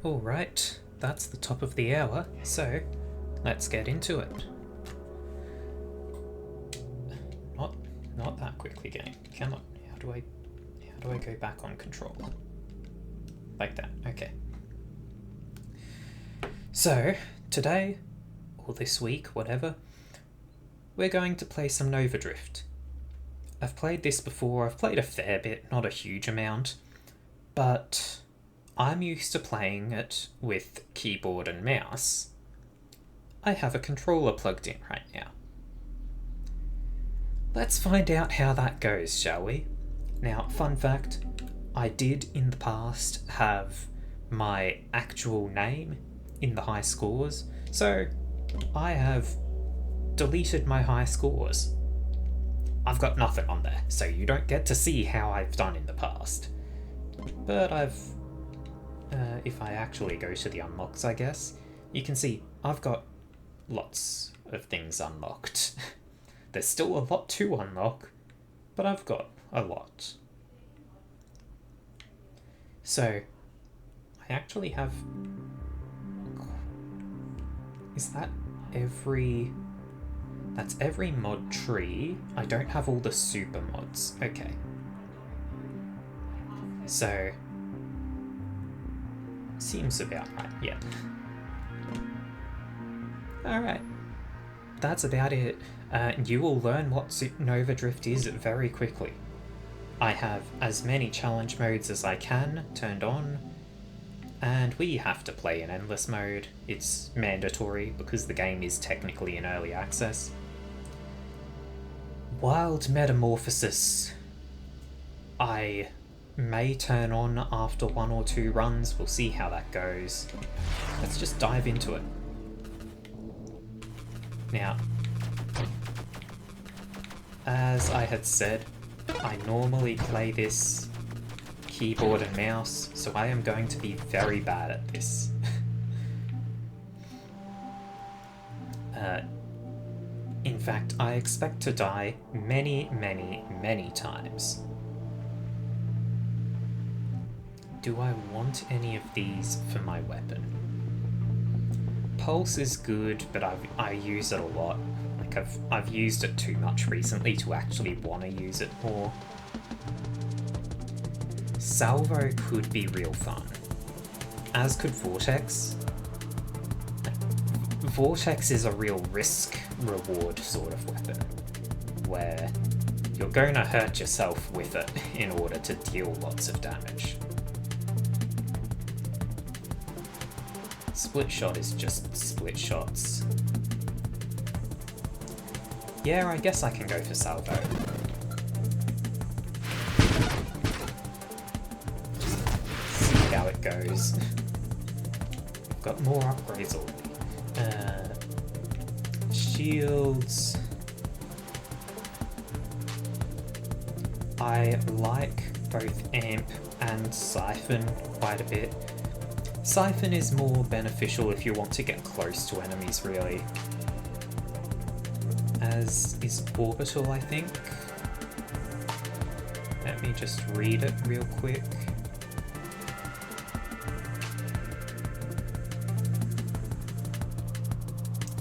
Alright, that's the top of the hour, so let's get into it. Not that quickly, game. Come on. How do I go back on control? Like that. Okay. So, today, or this week, whatever, we're going to play some Nova Drift. I've played this before. I've played a fair bit, not a huge amount, but I'm used to playing it with keyboard and mouse. I have a controller plugged in right now. Let's find out how that goes, shall we? Now, fun fact, I did in the past have my actual name in the high scores, so I have deleted my high scores. I've got nothing on there, so you don't get to see how I've done in the past. But if I actually go to the unlocks, I guess, you can see I've got lots of things unlocked. There's still a lot to unlock, but I've got a lot. So, I actually have... Is that every... That's every mod tree. I don't have all the super mods. Okay. So... Seems about right, yeah. Alright. That's about it. You will learn what Nova Drift is very quickly. I have as many challenge modes as I can turned on, and we have to play in endless mode. It's mandatory because the game is technically in early access. Wild Metamorphosis. I may turn on after 1 or 2 runs. We'll see how that goes. Let's just dive into it. Now, as I had said, I normally play this keyboard and mouse, so I am going to be very bad at this. In fact, I expect to die many, many, many times. Do I want any of these for my weapon? Pulse is good, but I use it a lot. Like I've used it too much recently to actually want to use it more. Salvo could be real fun, as could Vortex. Vortex is a real risk-reward sort of weapon, where you're going to hurt yourself with it in order to deal lots of damage. Split shot is just split shots. Yeah, I guess I can go for salvo. See how it goes. I've got more upgrades already. Shields. I like both Amp and Siphon quite a bit. Siphon is more beneficial if you want to get close to enemies, really. As is Orbital, I think. Let me just read it real quick.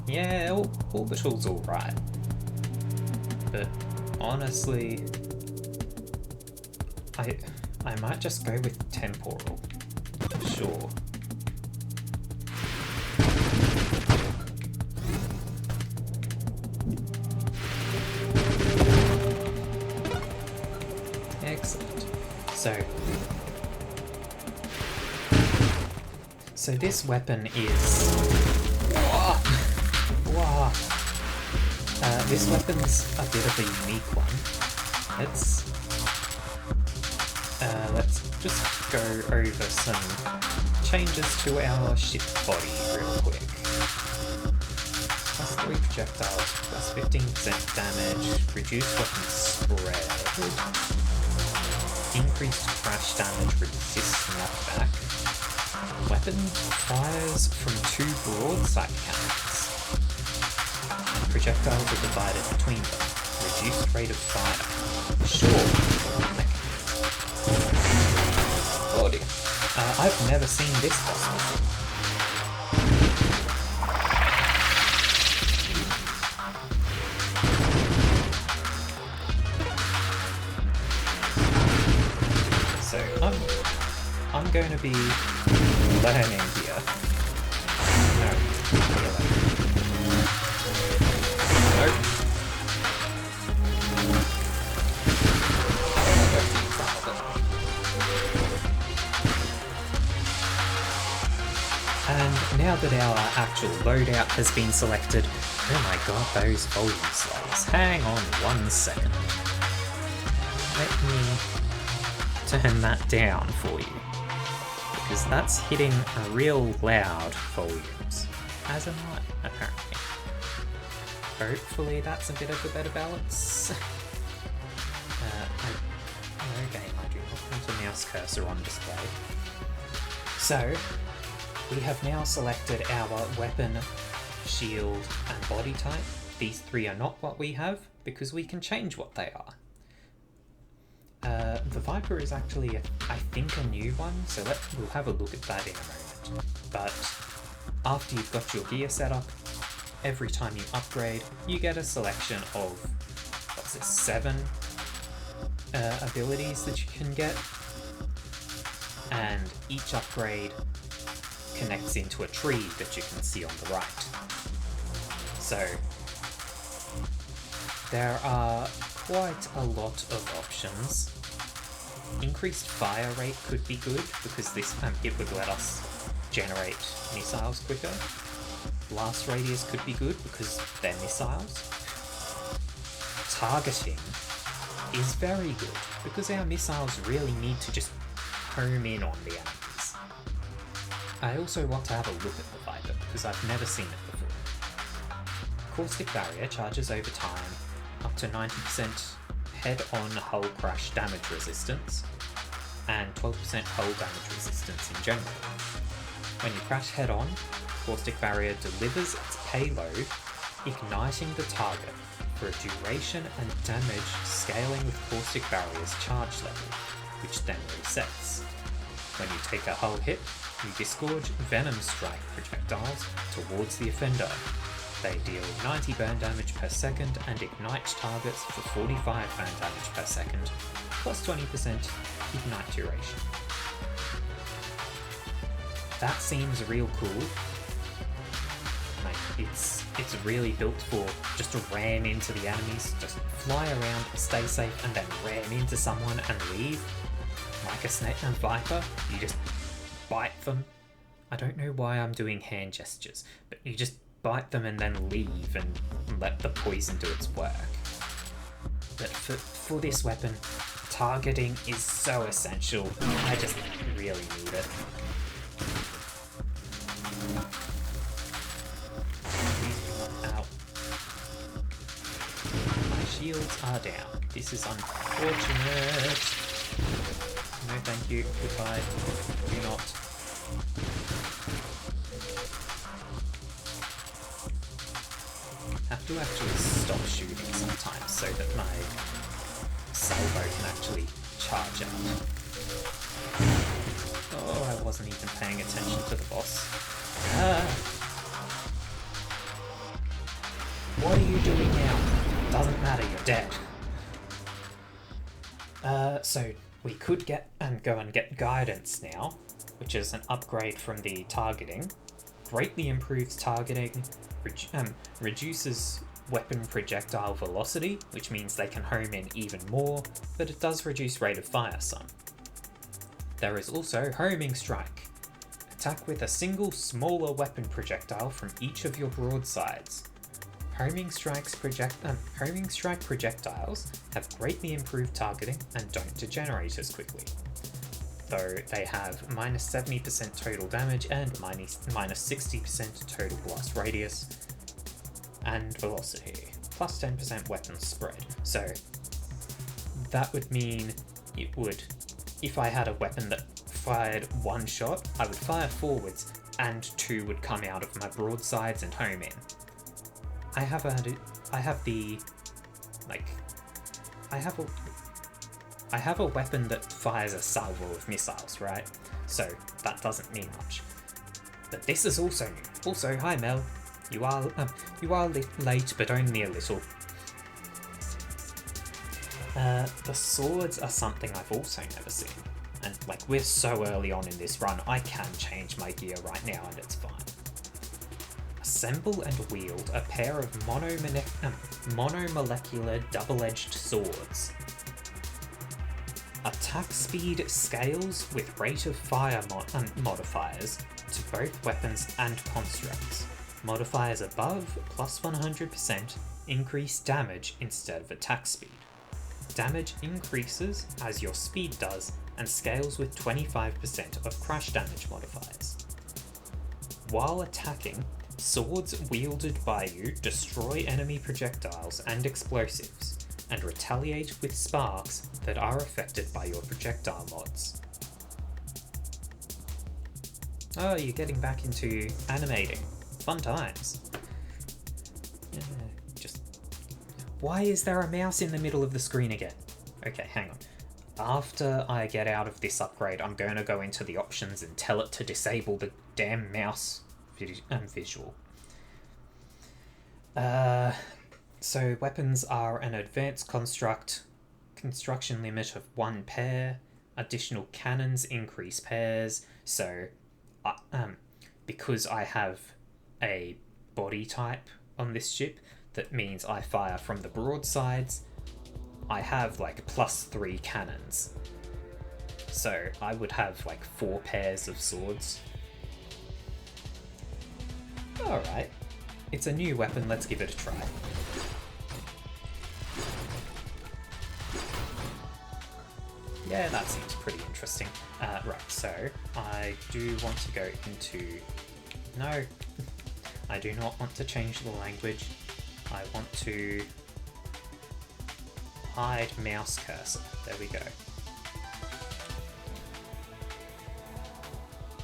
Yeah, Orbital's alright. But honestly, I might just go with Temporal. Sure. Excellent. So this weapon is... Whoa. This weapon's a bit of a unique one. Let's just go over some changes to our ship body real quick. Plus 3 projectiles, plus 15% damage, reduced weapon spread, increased crash damage, resist knockback. Weapon fires from 2 broadside cannons. Projectiles are divided between them. Reduced rate of fire. Sure. Oh dear. I've never seen this boss before. So I'm going to be learning here. No, really. Nope. And now that our actual loadout has been selected, oh my god, those volume slides. Hang on 1 second. Let me turn that down for you, because that's hitting real loud volumes, as am I, apparently. Hopefully that's a bit of a better balance. Okay, I do not want a mouse cursor on display. So, we have now selected our weapon, shield, and body type. These three are not what we have, because we can change what they are. The Viper is actually, I think, a new one, so we'll have a look at that in a moment. But after you've got your gear set up, every time you upgrade, you get a selection of, what's this, 7 abilities that you can get, and each upgrade connects into a tree that you can see on the right. So there are quite a lot of options. Increased fire rate could be good, because this it would let us generate missiles quicker. Blast radius could be good because they're missiles. Targeting is very good, because our missiles really need to just home in on the enemies. I also want to have a look at the Viper, because I've never seen it before. Caustic Barrier charges over time up to 90% head-on hull crash damage resistance, and 12% hull damage resistance in general. When you crash head-on, Caustic Barrier delivers its payload, igniting the target for a duration and damage scaling with Caustic Barrier's charge level, which then resets. When you take a hull hit, you disgorge Venom Strike projectiles towards the offender. They deal 90 burn damage per second and ignite targets for 45 burn damage per second, plus 20% ignite duration. That seems real cool. Like, it's really built for just to ram into the enemies, just fly around, stay safe, and then ram into someone and leave. Like a snake and viper, you just bite them. I don't know why I'm doing hand gestures, but you just bite them and then leave and let the poison do its work. But for this weapon, targeting is so essential. I just really need it. Ow. My shields are down. This is unfortunate. No thank you. Goodbye. Do not. I have to actually stop shooting sometimes so that my salvo can actually charge out. Oh, I wasn't even paying attention to the boss. What are you doing now? Doesn't matter, you're dead. So we could go and get guidance now, which is an upgrade from the targeting. Greatly improves targeting, reduces weapon projectile velocity, which means they can home in even more, but it does reduce rate of fire some. There is also Homing Strike. Attack with a single smaller weapon projectile from each of your broadsides. Homing Strike projectiles have greatly improved targeting and don't degenerate as quickly, though they have minus 70% total damage and minus 60% total blast radius and velocity, plus 10% weapon spread. So that would mean it would, if I had a weapon that fired one shot, I would fire forwards and 2 would come out of my broadsides and home in. I have a weapon that fires a salvo of missiles, right? so that doesn't mean much. But this is also new. Also, hi Mel. You are late, but only a little. The swords are something I've also never seen. And like, we're so early on in this run, I can change my gear right now and it's fine. Assemble and wield a pair of monomolecular double-edged swords. Attack speed scales with rate of fire modifiers to both weapons and constructs. Modifiers above plus 100% increase damage instead of attack speed. Damage increases as your speed does and scales with 25% of crush damage modifiers. While attacking, swords wielded by you destroy enemy projectiles and explosives, and retaliate with sparks that are affected by your projectile mods. Oh, you're getting back into animating. Fun times. Why is there a mouse in the middle of the screen again? Okay, hang on. After I get out of this upgrade, I'm going to go into the options and tell it to disable the damn mouse visual. So weapons are an advanced construction limit of 1 pair. Additional cannons increase pairs. So, because I have a body type on this ship, that means I fire from the broadsides. I have like +3 cannons. So I would have like 4 pairs of swords. Alright. It's a new weapon, let's give it a try. Yeah, that seems pretty interesting. Right, so I do want to go into... No, I do not want to change the language. I want to hide mouse cursor. There we go.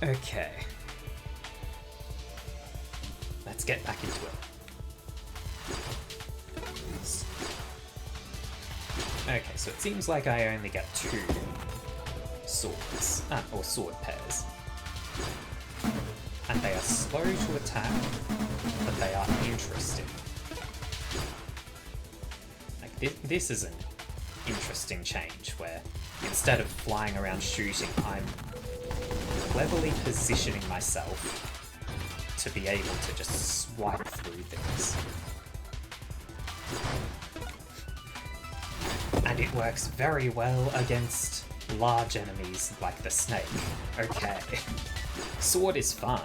Okay. Let's get back into it. Okay, so it seems like I only get 2 swords, or sword pairs. And they are slow to attack, but they are interesting. Like, this is an interesting change, where instead of flying around shooting, I'm cleverly positioning myself to be able to just swipe through things. And it works very well against large enemies like the snake. Okay. Sword is fun.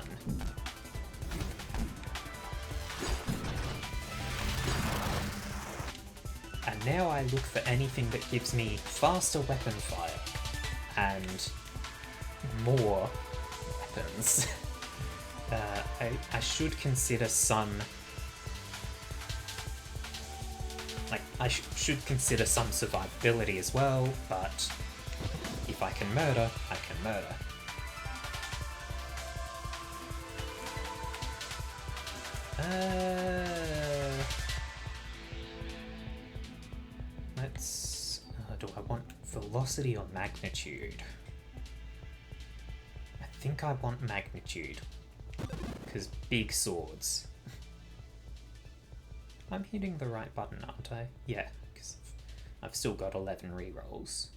And now I look for anything that gives me faster weapon fire and more weapons. I should consider some... I should consider some survivability as well, but if I can murder, I can murder. Let's... do I want velocity or magnitude? I think I want magnitude, because big swords. I'm hitting the right button, aren't I? Yeah, because I've still got 11 rerolls.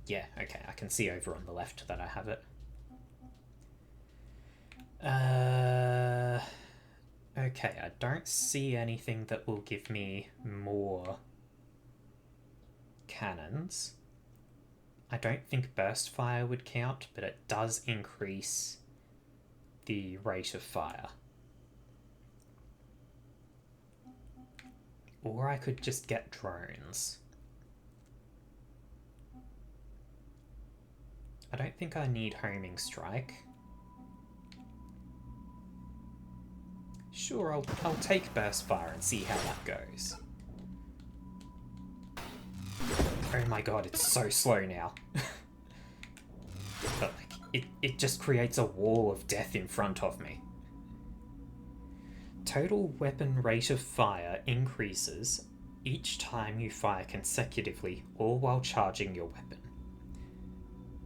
Yeah, okay, I can see over on the left that I have it. Okay, I don't see anything that will give me more cannons. I don't think burst fire would count, but it does increase the rate of fire. Or I could just get drones. I don't think I need homing strike. Sure, I'll take burst fire and see how that goes. Oh my god, it's so slow now. But like, it just creates a wall of death in front of me. Total weapon rate of fire increases each time you fire consecutively or while charging your weapon.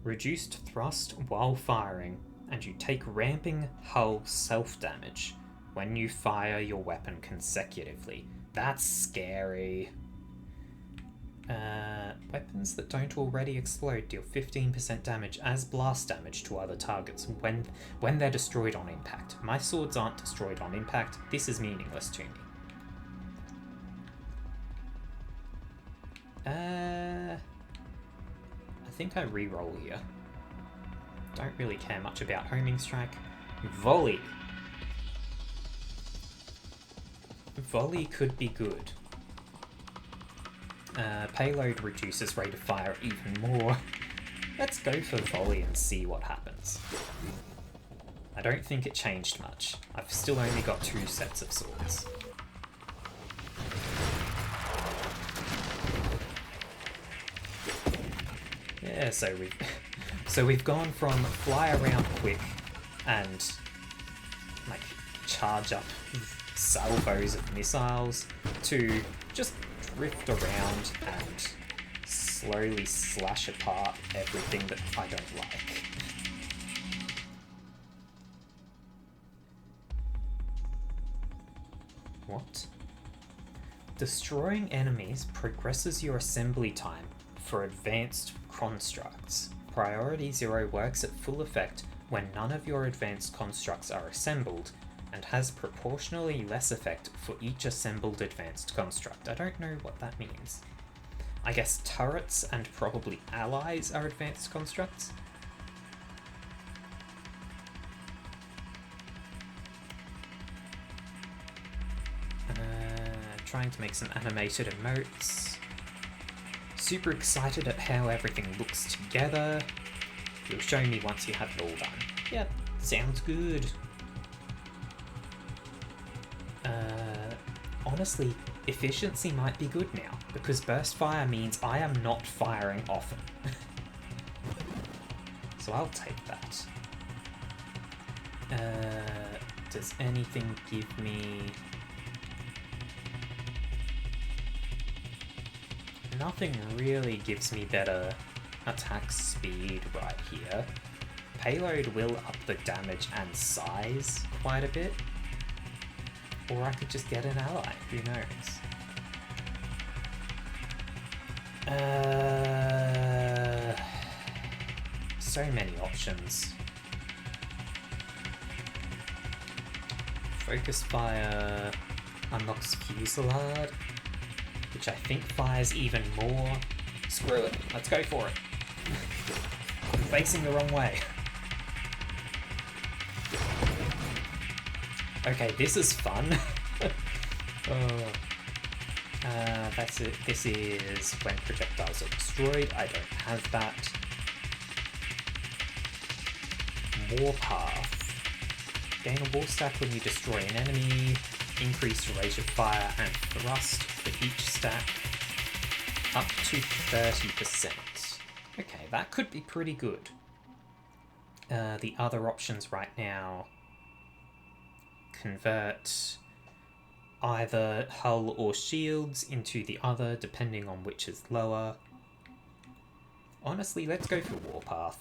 Reduced thrust while firing, and you take ramping hull self-damage when you fire your weapon consecutively. That's scary. Weapons that don't already explode deal 15% damage as blast damage to other targets when they're destroyed on impact. My swords aren't destroyed on impact. This is meaningless to me. I think I re-roll here. Don't really care much about homing strike. Volley. Volley could be good. Payload reduces rate of fire even more. Let's go for volley and see what happens. I don't think it changed much. I've still only got 2 sets of swords. Yeah, so we've gone from fly around quick and like charge up salvos of missiles to just drift around and slowly slash apart everything that I don't like. What? Destroying enemies progresses your assembly time for advanced constructs. Priority 0 works at full effect when none of your advanced constructs are assembled, and has proportionally less effect for each assembled advanced construct. I don't know what that means. I guess turrets and probably allies are advanced constructs? Trying to make some animated emotes. Super excited at how everything looks together. You'll show me once you have it all done. Yep, sounds good. Honestly, efficiency might be good now, because burst fire means I am not firing often. So I'll take that. Does anything give me... Nothing really gives me better attack speed right here. Payload will up the damage and size quite a bit. Or I could just get an ally, who knows? So many options. Focus fire unlocks Fusillade, which I think fires even more. Screw it, let's go for it. I'm facing the wrong way. Okay, this is fun. That's it. This is when projectiles are destroyed. I don't have that. Warpath. Gain a war stack when you destroy an enemy. Increase rate of fire and thrust for each stack up to 30%. Okay, that could be pretty good. The other options right now convert either hull or shields into the other, depending on which is lower. Honestly, let's go for Warpath.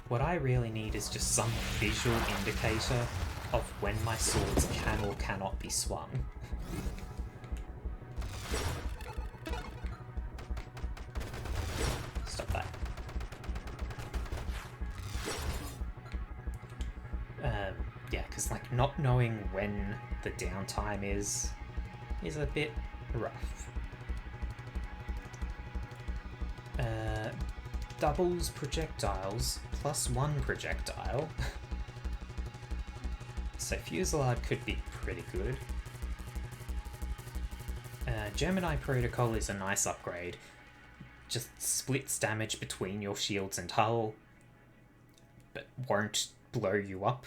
What I really need is just some visual indicator of when my swords can or cannot be swung. Stop that. Yeah, because like not knowing when the downtime is a bit rough. Doubles projectiles plus 1 projectile. So Fusillade could be pretty good. Gemini Protocol is a nice upgrade. Just splits damage between your shields and hull, but won't blow you up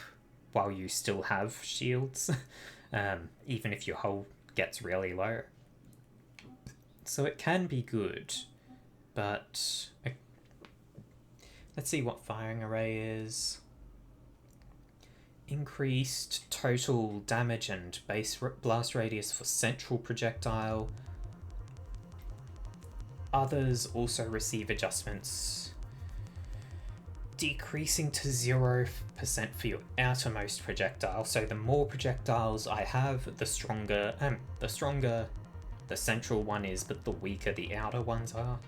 while you still have shields, even if your hull gets really low. So it can be good, but let's see what firing array is. Increased total damage and base blast radius for central projectile. others also receive adjustments decreasing to 0% for your outermost projectile. So the more projectiles I have, the stronger the central one is, but the weaker the outer ones are.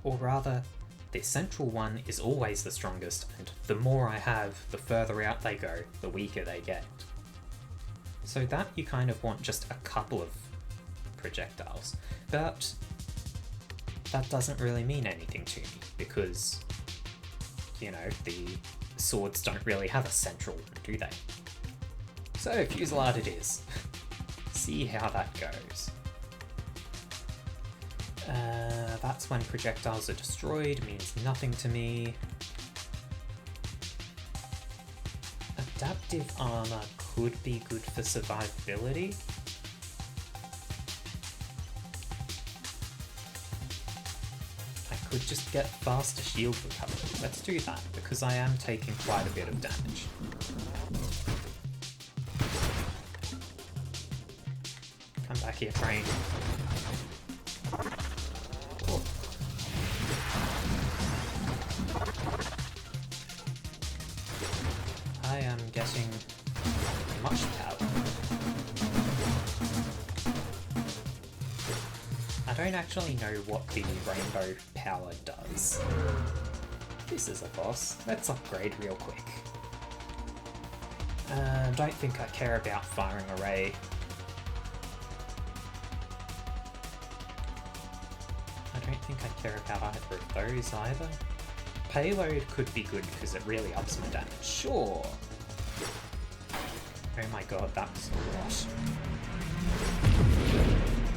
Or rather, the central one is always the strongest, and the more I have, the further out they go, the weaker they get. So that you kind of want just a couple of projectiles, but that doesn't really mean anything to me, because, you know, the swords don't really have a central one, do they? So Fusillade it is. See how that goes. That's when projectiles are destroyed, means nothing to me. Adaptive armor could be good for survivability. I could just get faster shield recovery. Let's do that, because I am taking quite a bit of damage. Come back here, train. Oh. I am getting much power. I don't actually know what the rainbow power does. This is a boss. Let's upgrade real quick. Don't think I care about firing array. I don't think I care about either of those either. Payload could be good because it really ups my damage. Sure. Oh my god, that was a lot.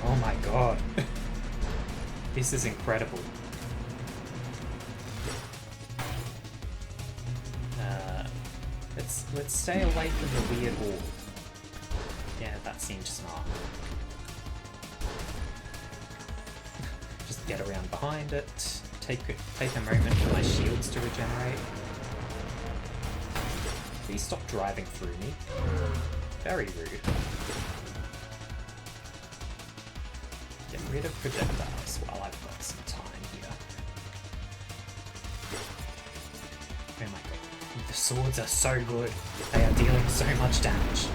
Oh my god. This is incredible. Let's stay away from the weird wall. Yeah, that seemed smart. Just get around behind it. Take a moment for my shields to regenerate. Please stop driving through me. Very rude. Get rid of projectiles while I've got some time here. Oh my god. The swords are so good. They are dealing so much damage.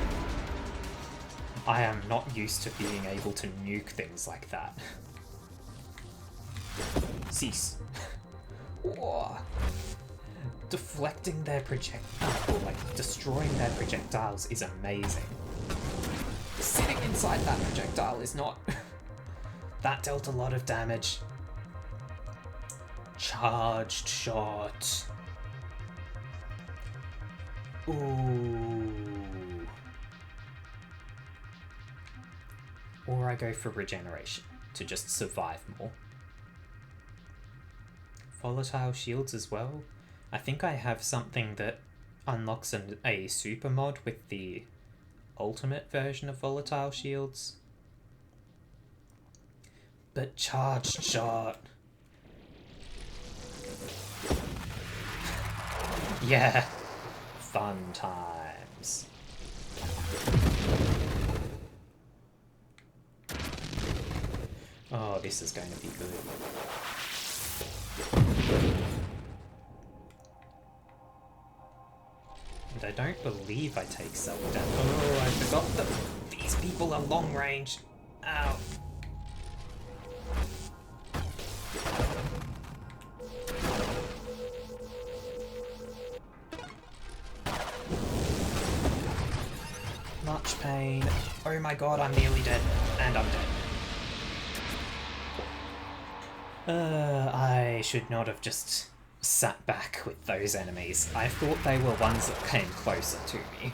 I am not used to being able to nuke things like that. Cease. Whoa. Deflecting their destroying their projectiles is amazing. Sitting inside that projectile is not. That dealt a lot of damage. Charged shot. Ooh. Or I go for regeneration to just survive more. Volatile shields as well. I think I have something that unlocks a super mod with the ultimate version of volatile shields. But charged shot. Yeah. Fun times. Oh, this is going to be good. And I don't believe I take self-damage. Oh, I forgot that these people are long range. Ow. Much pain. Oh my god, I'm nearly dead. And I'm dead. I should not have just sat back with those enemies. I thought they were ones that came closer to me.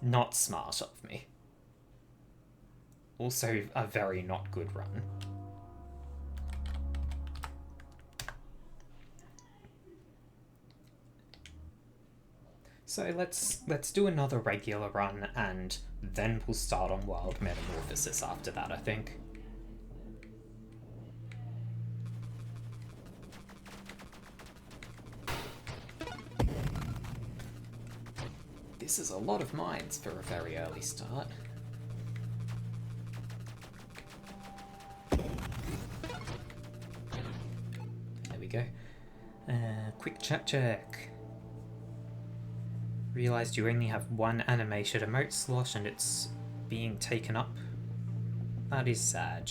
Not smart of me. Also a very not good run. So let's do another regular run, and then we'll start on Wild Metamorphosis after that, I think. This is a lot of mines for a very early start. go. Quick chat check. Realised you only have one animated emote slot and it's being taken up. That is sad.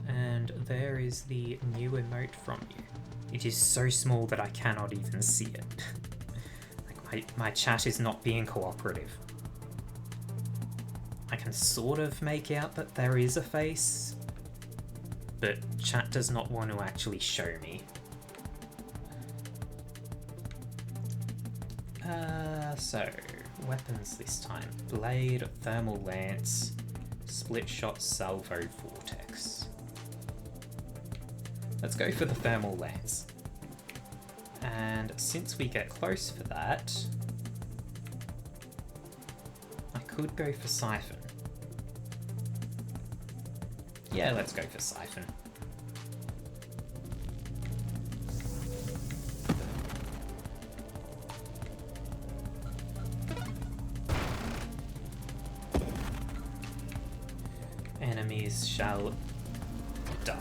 And there is the new emote from you. It is so small that I cannot even see it. Like my chat is not being cooperative. I can sort of make out that there is a face, but chat does not want to actually show me. So, weapons this time. Blade, thermal lance, split shot, salvo, vortex. Let's go for the thermal lance. And since we get close for that, I could go for siphon. Yeah, let's go for siphon. Enemies shall die.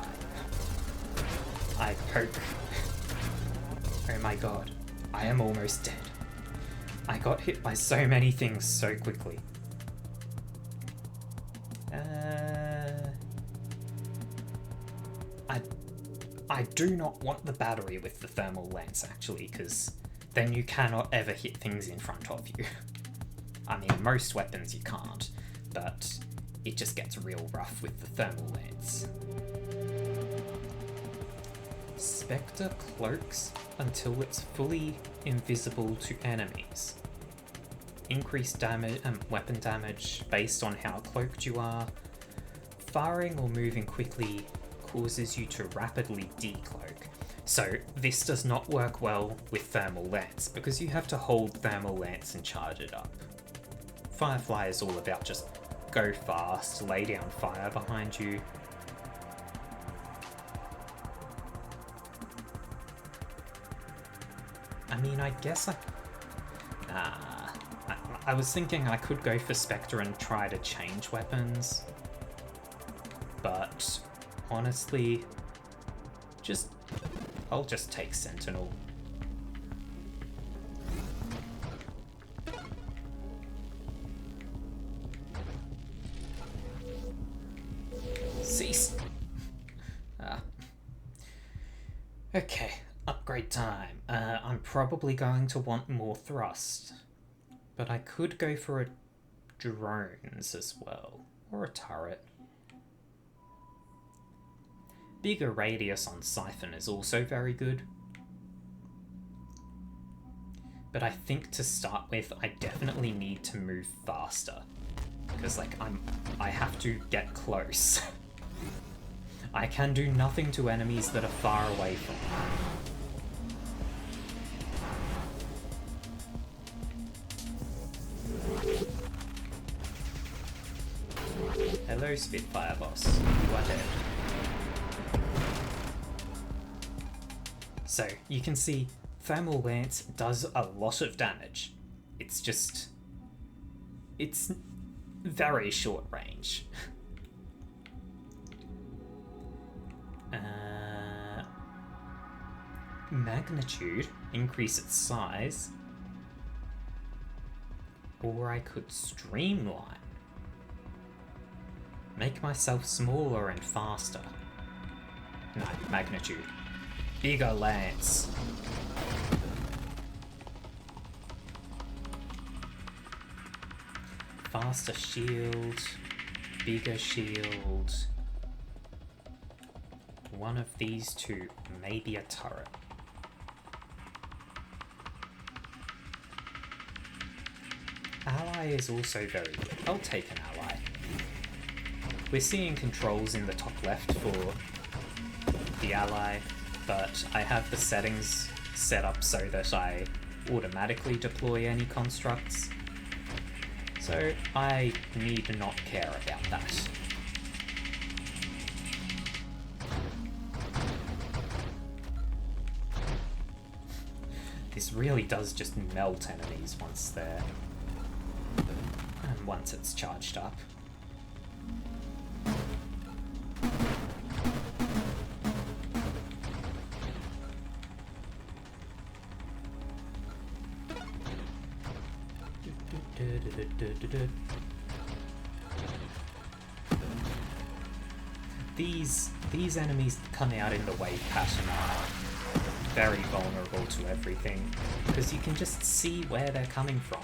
I hope. Oh my god, I am almost dead. I got hit by so many things so quickly. I do not want the battery with the thermal lance actually, because then you cannot ever hit things in front of you. I mean, most weapons you can't, but it just gets real rough with the thermal lance. Spectre cloaks until it's fully invisible to enemies. Increased damage, weapon damage based on how cloaked you are. Firing or moving quickly causes you to rapidly decloak. So this does not work well with thermal lance because you have to hold thermal lance and charge it up. Firefly is all about just go fast, lay down fire behind you. I mean, I guess I was thinking I could go for Spectre and try to change weapons, but honestly, I'll just take Sentinel. Cease. Okay, upgrade time. I'm probably going to want more thrust, but I could go for a drones as well, or a turret. Bigger radius on Siphon is also very good. But I think to start with, I definitely need to move faster. Because like I have to get close. I can do nothing to enemies that are far away from me. Hello, Spitfire boss. You are dead. So, you can see Thermal Lance does a lot of damage. It's very short range. Magnitude, increase its size. Or I could streamline. Make myself smaller and faster. No, magnitude. Bigger lance. Faster shield. Bigger shield. One of these two, maybe a turret. Ally is also very good. I'll take an ally. We're seeing controls in the top left for the ally, but I have the settings set up so that I automatically deploy any constructs. So I need not care about that. This really does just melt enemies once they're... and once it's charged up. These enemies that come out in the wave pattern are very vulnerable to everything, because you can just see where they're coming from.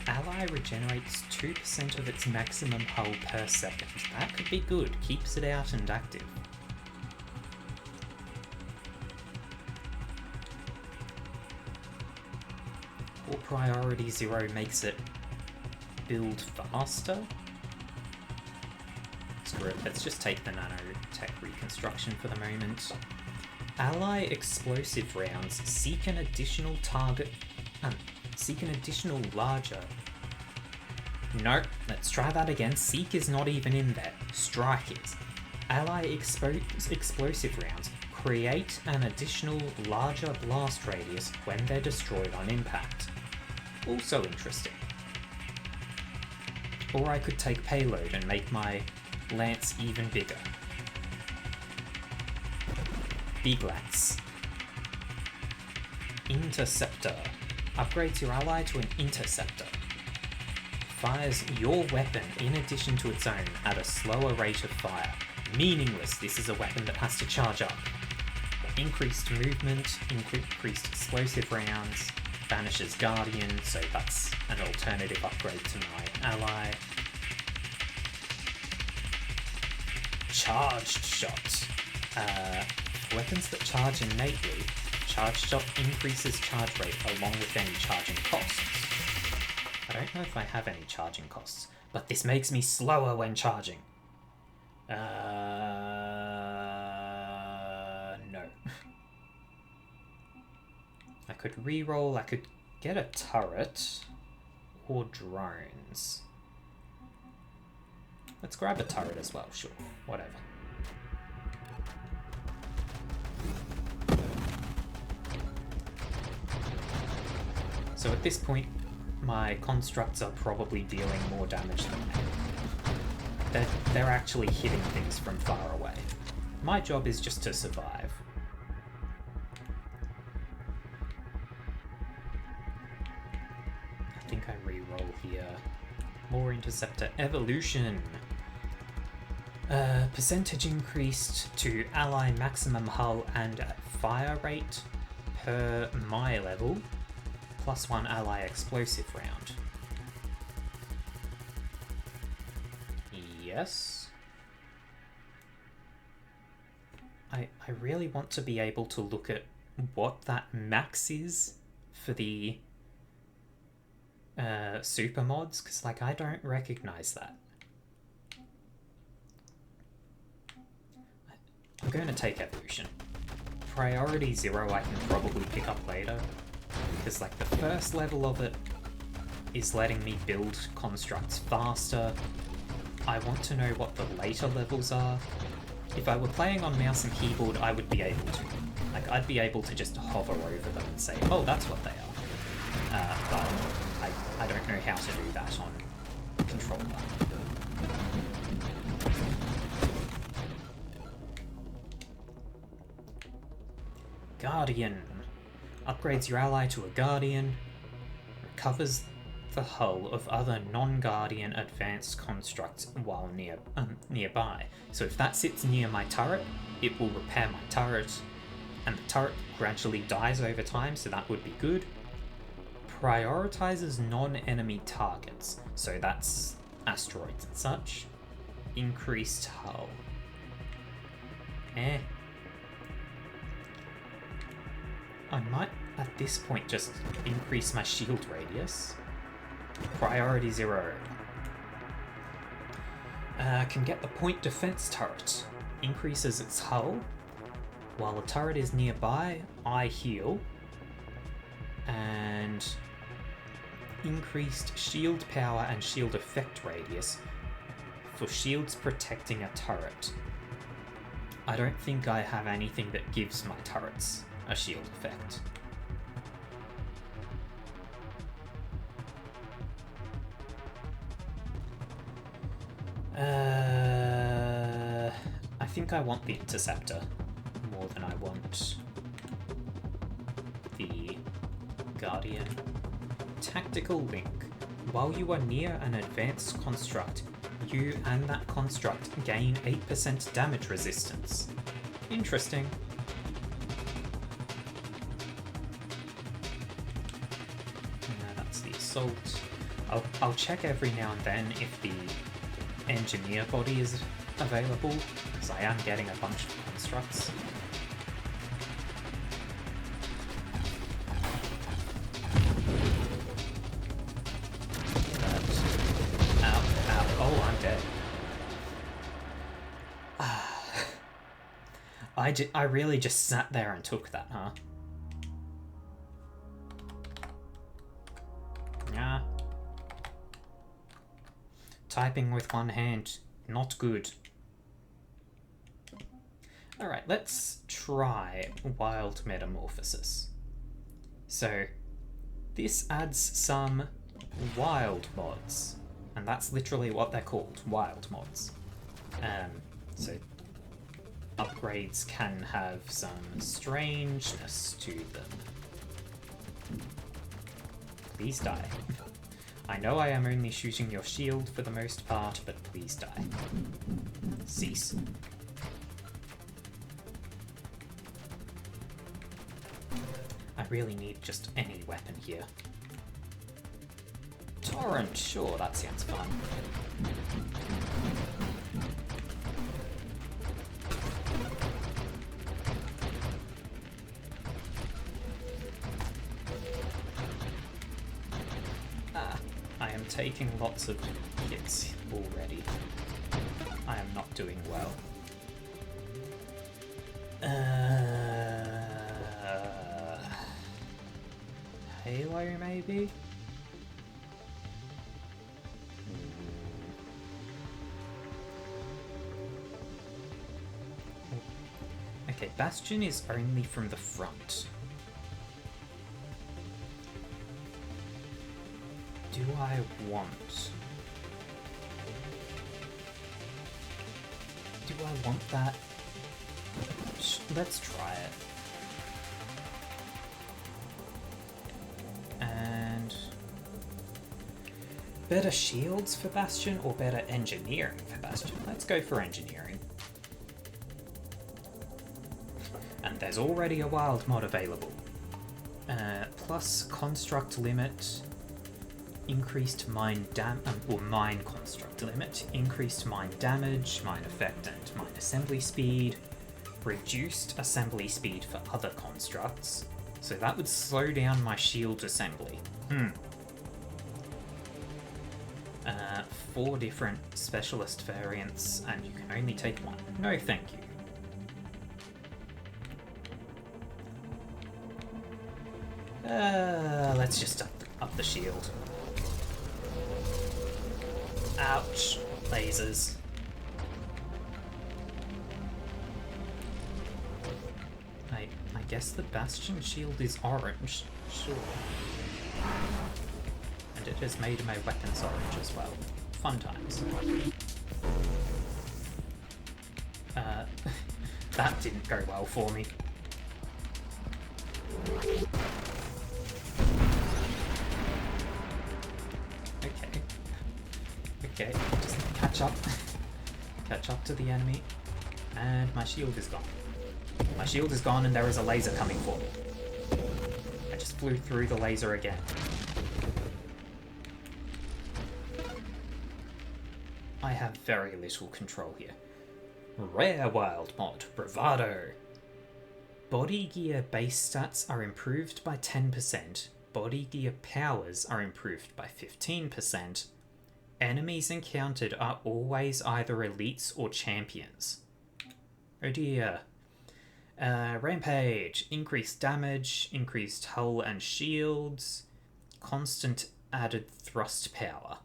Ally regenerates 2% of its maximum hull per second. That could be good, keeps it out and active. Or priority 0 makes it build faster? Screw it, let's just take the nanotech reconstruction for the moment. Ally explosive rounds seek an additional larger... Nope, let's try that again. Seek is not even in there. Strike is. Ally explosive rounds create an additional larger blast radius when they're destroyed on impact. Also interesting. Or I could take payload and make my lance even bigger. Big lance. Interceptor. Upgrades your ally to an interceptor. Fires your weapon in addition to its own at a slower rate of fire. Meaningless, this is a weapon that has to charge up. Increased movement, increased explosive rounds, banishes Guardian, so that's an alternative upgrade to my ally. Charged shot. Weapons that charge innately, charged shot increases charge rate along with any charging costs. I don't know if I have any charging costs, but this makes me slower when charging. No. I could reroll, I could get a turret or drones. Let's grab a turret as well, sure, whatever. So at this point, my constructs are probably dealing more damage than me. They're actually hitting things from far away. My job is just to survive. I think I re-roll here. More interceptor evolution. Percentage increased to ally maximum hull and fire rate per my level. +1 ally explosive round. Yes. I really want to be able to look at what that max is for the super mods, because like I don't recognize that. I'm going to take evolution. Priority 0 I can probably pick up later, because like the first level of it is letting me build constructs faster. I want to know what the later levels are. If I were playing on mouse and keyboard, I would be able to. Like, I'd be able to just hover over them and say, oh, that's what they are. But I don't know how to do that on controller. Guardian. Upgrades your ally to a Guardian. Recovers the hull of other non-Guardian advanced constructs while nearby. So if that sits near my turret, it will repair my turret, and the turret gradually dies over time, so that would be good. Prioritizes non-enemy targets, so that's asteroids and such. Increased hull. I might, at this point, just increase my shield radius. Priority 0. Can get the point defense turret. Increases its hull. While the turret is nearby, I heal. And increased shield power and shield effect radius for shields protecting a turret. I don't think I have anything that gives my turrets a shield effect. I think I want the interceptor more than I want the Guardian. Tactical link. While you are near an advanced construct, you and that construct gain 8% damage resistance. Interesting. That's the assault. I'll check every now and then if the engineer body is available, because I am getting a bunch of constructs. Oh, I'm dead. I really just sat there and took that, huh? Yeah. Typing with one hand, not good. Alright, let's try Wild Metamorphosis. So, this adds some wild mods. And that's literally what they're called, wild mods. So upgrades can have some strangeness to them. Please die. I know I am only shooting your shield for the most part, but please die. Cease. I really need just any weapon here. Torrent, sure, that sounds fun. I am taking lots of hits already. I am not doing well. Halo, maybe? Okay, Bastion is only from the front. Do I want... Do I want that? Let's try it. And... better shields for Bastion or better engineering for Bastion? Let's go for engineering. And there's already a wild mod available. Plus construct limit, increased mine construct limit, increased mine damage, mine effect and mine assembly speed, reduced assembly speed for other constructs. So that would slow down my shield assembly. 4 different specialist variants, and you can only take one. No, thank you. Let's just up the shield. Ouch. Lasers. I guess the Bastion shield is orange. Sure. And it has made my weapons orange as well. Fun times. That didn't go well for me. Okay, just catch up to the enemy, and my shield is gone. My shield is gone and there is a laser coming for me. I just flew through the laser again. I have very little control here. Rare wild mod, Bravado. Body gear base stats are improved by 10%. Body gear powers are improved by 15%. Enemies encountered are always either elites or champions. Oh dear. Rampage. Increased damage, increased hull and shields, constant added thrust power.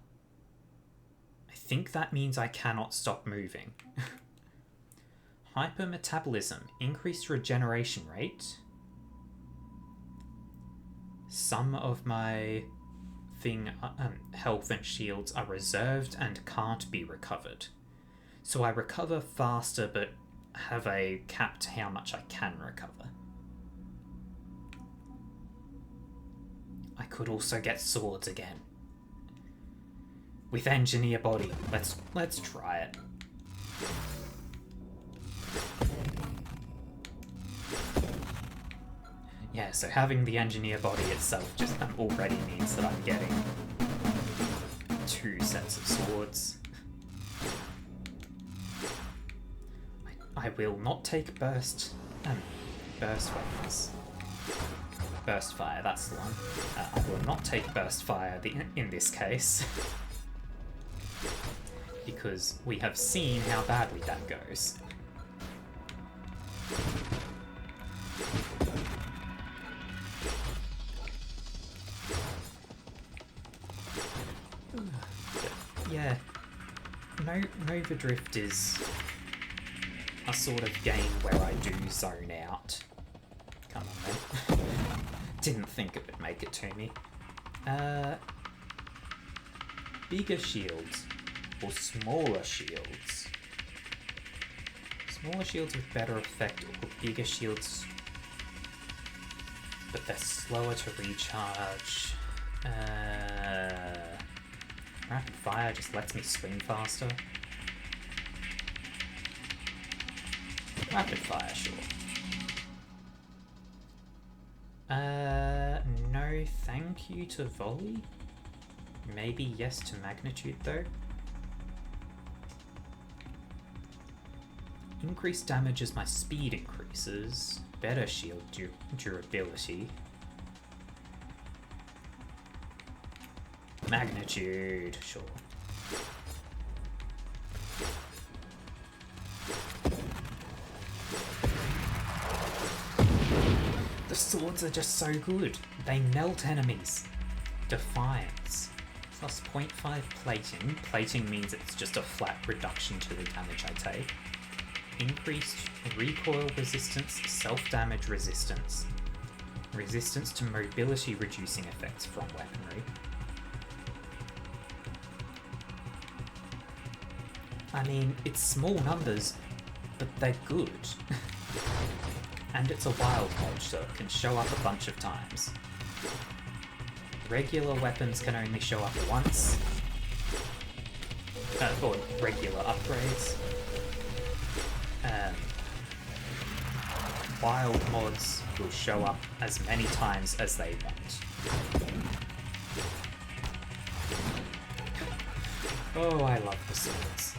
I think that means I cannot stop moving. Hypermetabolism. Increased regeneration rate. Some of my health and shields are reserved and can't be recovered. So I recover faster but have a cap to how much I can recover. I could also get swords again. With engineer body. Let's try it. Yeah, so having the engineer body itself just already means that I'm getting 2 sets of swords. I will not take burst weapons. Burst fire, that's the one. I will not take burst fire in this case. Because we have seen how badly that goes. Yeah, Nova Drift is a sort of game where I do zone out. Come on then. Didn't think it would make it to me. Bigger shields or smaller shields? Smaller shields with better effect or bigger shields but they're slower to recharge. Rapid fire just lets me swing faster. Rapid fire, sure. No thank you to volley. Maybe yes to magnitude though. Increased damage as my speed increases. Better shield durability. Magnitude, sure. The swords are just so good. They melt enemies. Defiance. Plus 0.5 plating. Plating means it's just a flat reduction to the damage I take. Increased recoil resistance, self-damage resistance. Resistance to mobility reducing effects from weaponry. I mean, it's small numbers, but they're good. And it's a wild mod, so it can show up a bunch of times. Regular weapons can only show up once. Or regular upgrades. Wild mods will show up as many times as they want. Oh, I love the swords.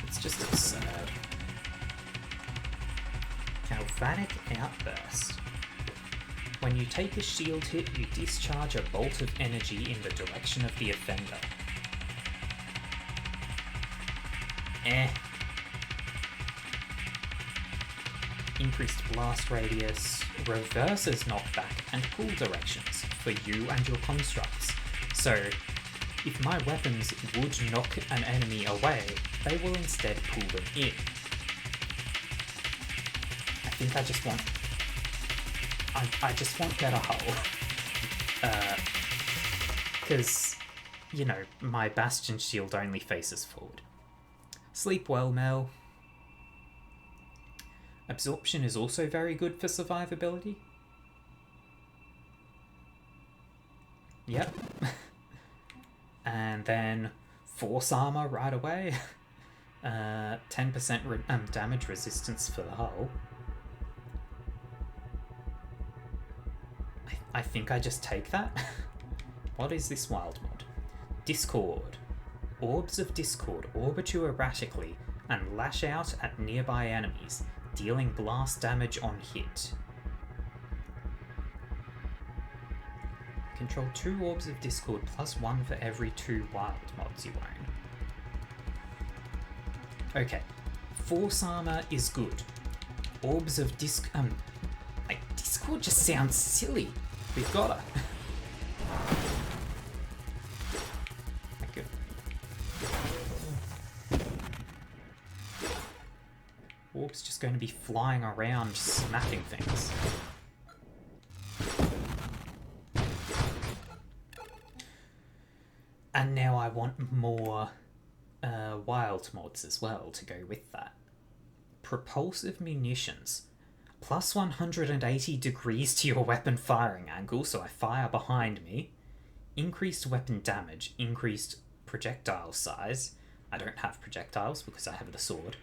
It's just absurd. Galvanic Outburst. When you take a shield hit, you discharge a bolt of energy in the direction of the offender. Increased blast radius, reverses knockback and pull directions for you and your constructs. So, if my weapons would knock an enemy away, they will instead pull them in. I think I just want better hull. Because, you know, my Bastion shield only faces forward. Sleep well, Mel. Absorption is also very good for survivability. Yep. And then Force Armor right away. 10% damage resistance for the hull. I think I just take that. What is this wild mod? Discord. Orbs of Discord orbit you erratically and lash out at nearby enemies, dealing blast damage on hit. Control 2 Orbs of Discord plus 1 for every 2 wild mods you own. Okay, Force Armor is good. Orbs of Discord just sounds silly. We've gotta. Orb's just going to be flying around smacking things. And now I want more wild mods as well to go with that. Propulsive munitions. Plus 180 degrees to your weapon firing angle, so I fire behind me. Increased weapon damage, increased projectile size. I don't have projectiles because I have the sword.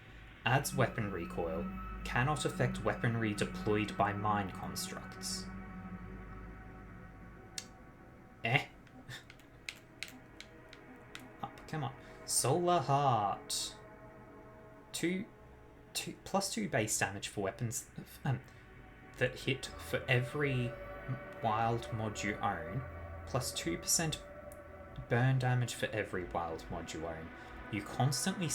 Adds weapon recoil. Cannot affect weaponry deployed by mine constructs. Up, come on. Solar Heart. Plus 2 base damage for weapons that hit for every wild mod you own. Plus 2% burn damage for every wild mod you own. You constantly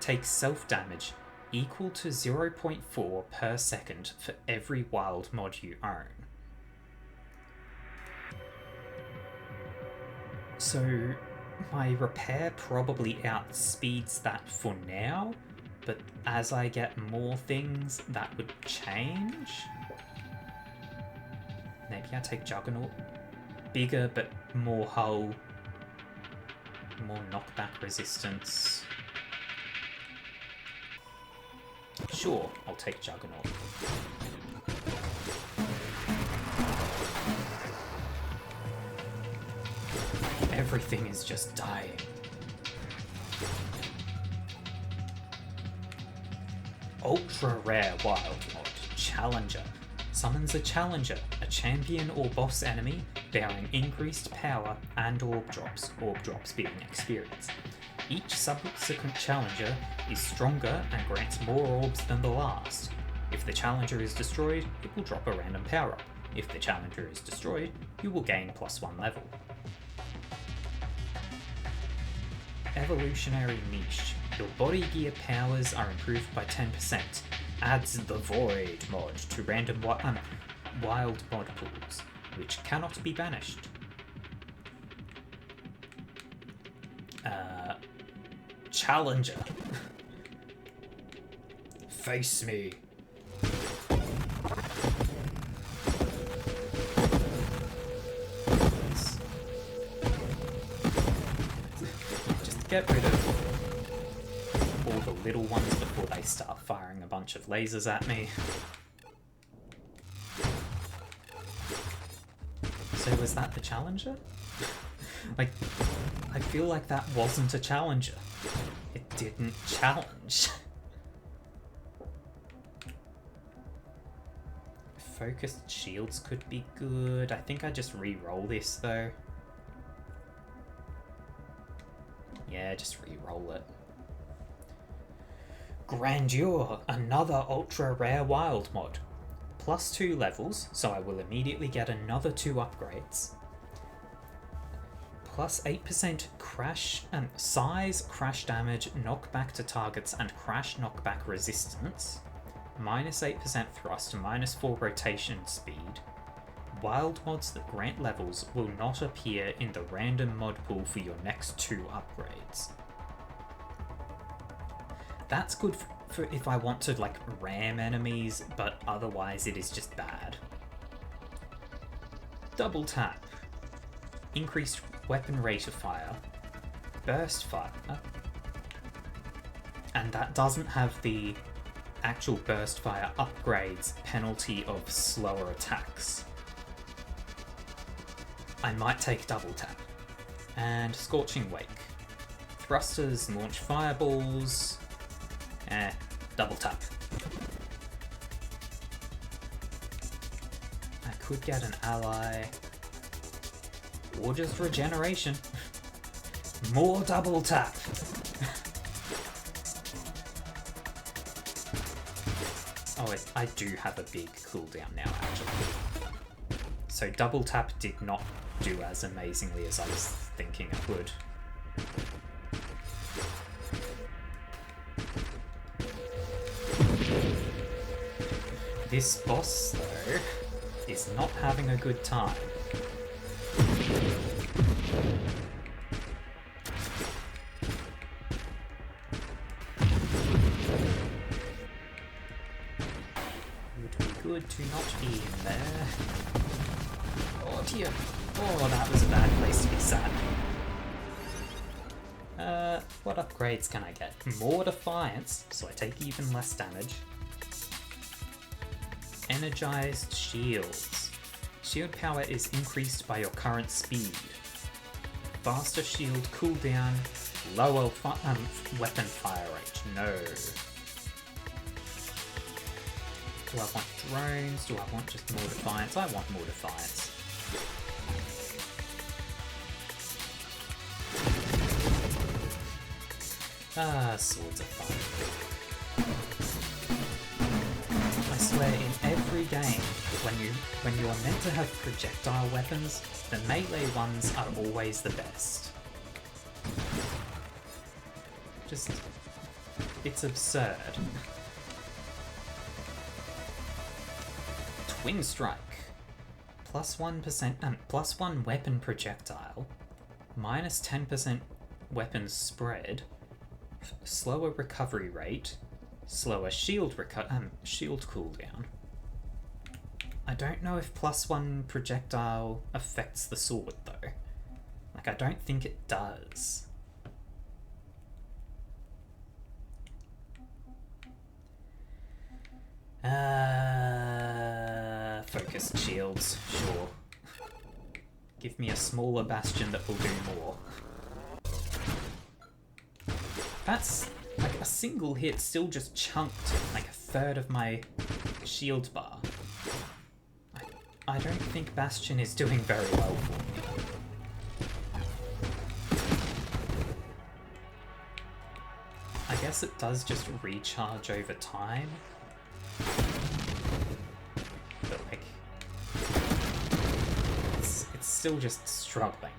take self-damage equal to 0.4 per second for every wild mod you own. So my repair probably outspeeds that for now, but as I get more things, that would change. Maybe I take Juggernaut. Bigger but more hull. More knockback resistance. Sure, I'll take Juggernaut. Everything is just dying. Ultra rare wild mod, Challenger. Summons a Challenger, a champion or boss enemy bearing increased power and orb drops being experience. Each subsequent Challenger is stronger and grants more orbs than the last. If the Challenger is destroyed, it will drop a random power up. If the Challenger is destroyed, you will gain +1 level. Evolutionary Niche. Your body gear powers are improved by 10%. Adds the Void mod to random wild mod pools, which cannot be banished. Challenger. Face me. Just get rid of all the little ones before they start firing a bunch of lasers at me. So was that the Challenger? Like, I feel like that wasn't a Challenger. It didn't challenge. Focused shields could be good. I think I just re-roll this though. Yeah, just re-roll it. Grandeur, another ultra rare wild mod. +2 levels, so I will immediately get another 2 upgrades. +8% crash size, crash damage, knockback to targets, and crash knockback resistance. -8% thrust, -4 rotation speed. Wild mods that grant levels will not appear in the random mod pool for your next 2 upgrades. That's good for if I want to like ram enemies, but otherwise it is just bad. Double tap. Increased weapon rate of fire. Burst fire. And that doesn't have the actual burst fire upgrades penalty of slower attacks. I might take double tap. And Scorching Wake. Thrusters launch fireballs. Double tap. I could get an ally. Or just regeneration. More double tap. Oh, I do have a big cooldown now, actually. So double tap did not do as amazingly as I was thinking it would. This boss, though, is not having a good time. Would be good to not be in there. Oh dear. Oh, that was a bad place to be sat. What upgrades can I get? More Defiance, so I take even less damage. Energized shields. Shield power is increased by your current speed. Faster shield cooldown, lower weapon fire rate. No. Do I want drones? Do I want just more defiance? I want more defiance. Ah, swords are fun. I swear, in every game, when you're meant to have projectile weapons, the melee ones are always the best. Just, it's absurd. Twin Strike. +1%, +1 weapon projectile, -10% weapon spread, slower recovery rate, slower shield cooldown. I don't know if +1 projectile affects the sword though. Like, I don't think it does. Focused shields, sure. Give me a smaller bastion that will do more. That's like a single hit still just chunked like a third of my shield bar. I don't think Bastion is doing very well for me. I guess it does just recharge over time. But like, it's still just struggling.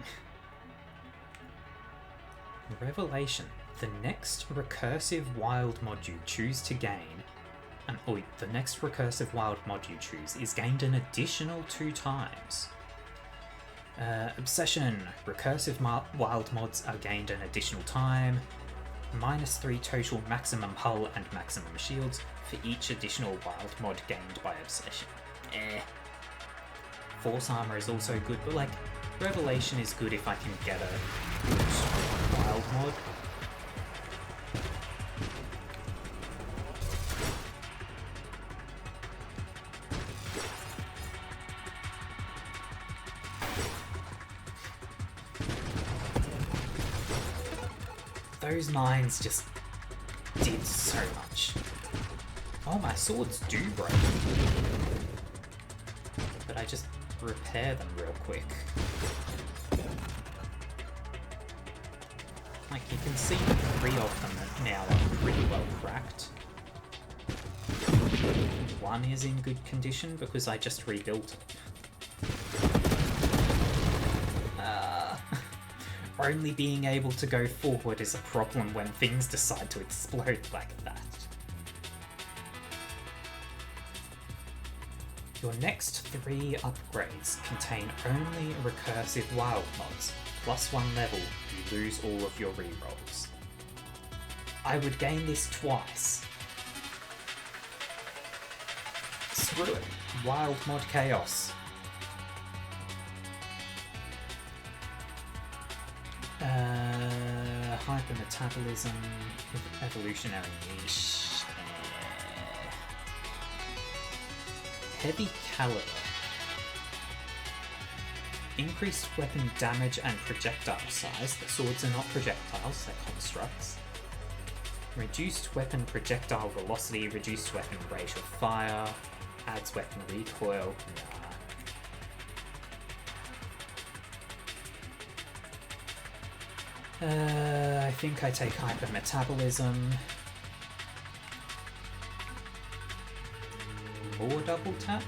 Revelation. The next recursive wild mod you choose to gain, the next recursive wild mod you choose is gained an additional 2 times. Obsession. Recursive wild mods are gained an additional time. -3 total maximum hull and maximum shields for each additional wild mod gained by Obsession. Force armor is also good, but like, Revelation is good if I can get a good wild mod. Those mines just did so much. Oh, my swords do break. But I just repair them real quick. Like, you can see 3 of them now are pretty well cracked. 1 is in good condition because I just rebuilt it. Only being able to go forward is a problem when things decide to explode like that. Your next 3 upgrades contain only recursive wild mods. +1 level, you lose all of your rerolls. I would gain this twice. Screw it. Wild mod chaos. Hypermetabolism, evolutionary niche, heavy caliber. Increased weapon damage and projectile size. The swords are not projectiles, they're constructs. Reduced weapon projectile velocity, reduced weapon rate of fire, adds weapon recoil. I think I take hypermetabolism. More double tap?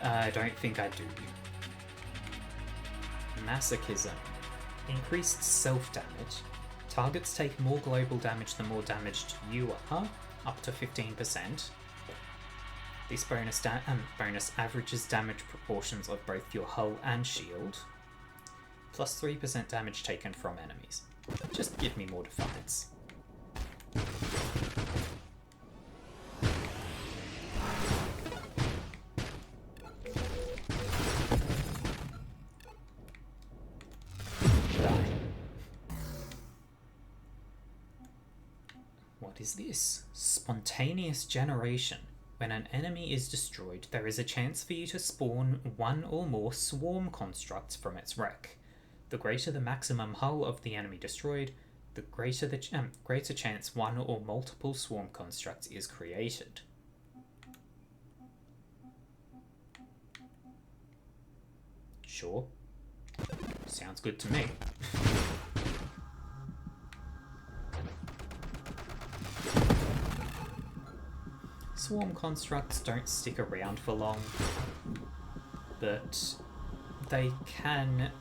I don't think I do. Masochism. Increased self-damage. Targets take more global damage the more damaged you are, up to 15%. This bonus averages damage proportions of both your hull and shield. +3% damage taken from enemies. Just give me more defiance. What is this? Spontaneous generation. When an enemy is destroyed, there is a chance for you to spawn one or more swarm constructs from its wreck. The greater the maximum hull of the enemy destroyed, the greater the greater chance one or multiple swarm constructs is created. Sure. Sounds good to me. Swarm constructs don't stick around for long, but they can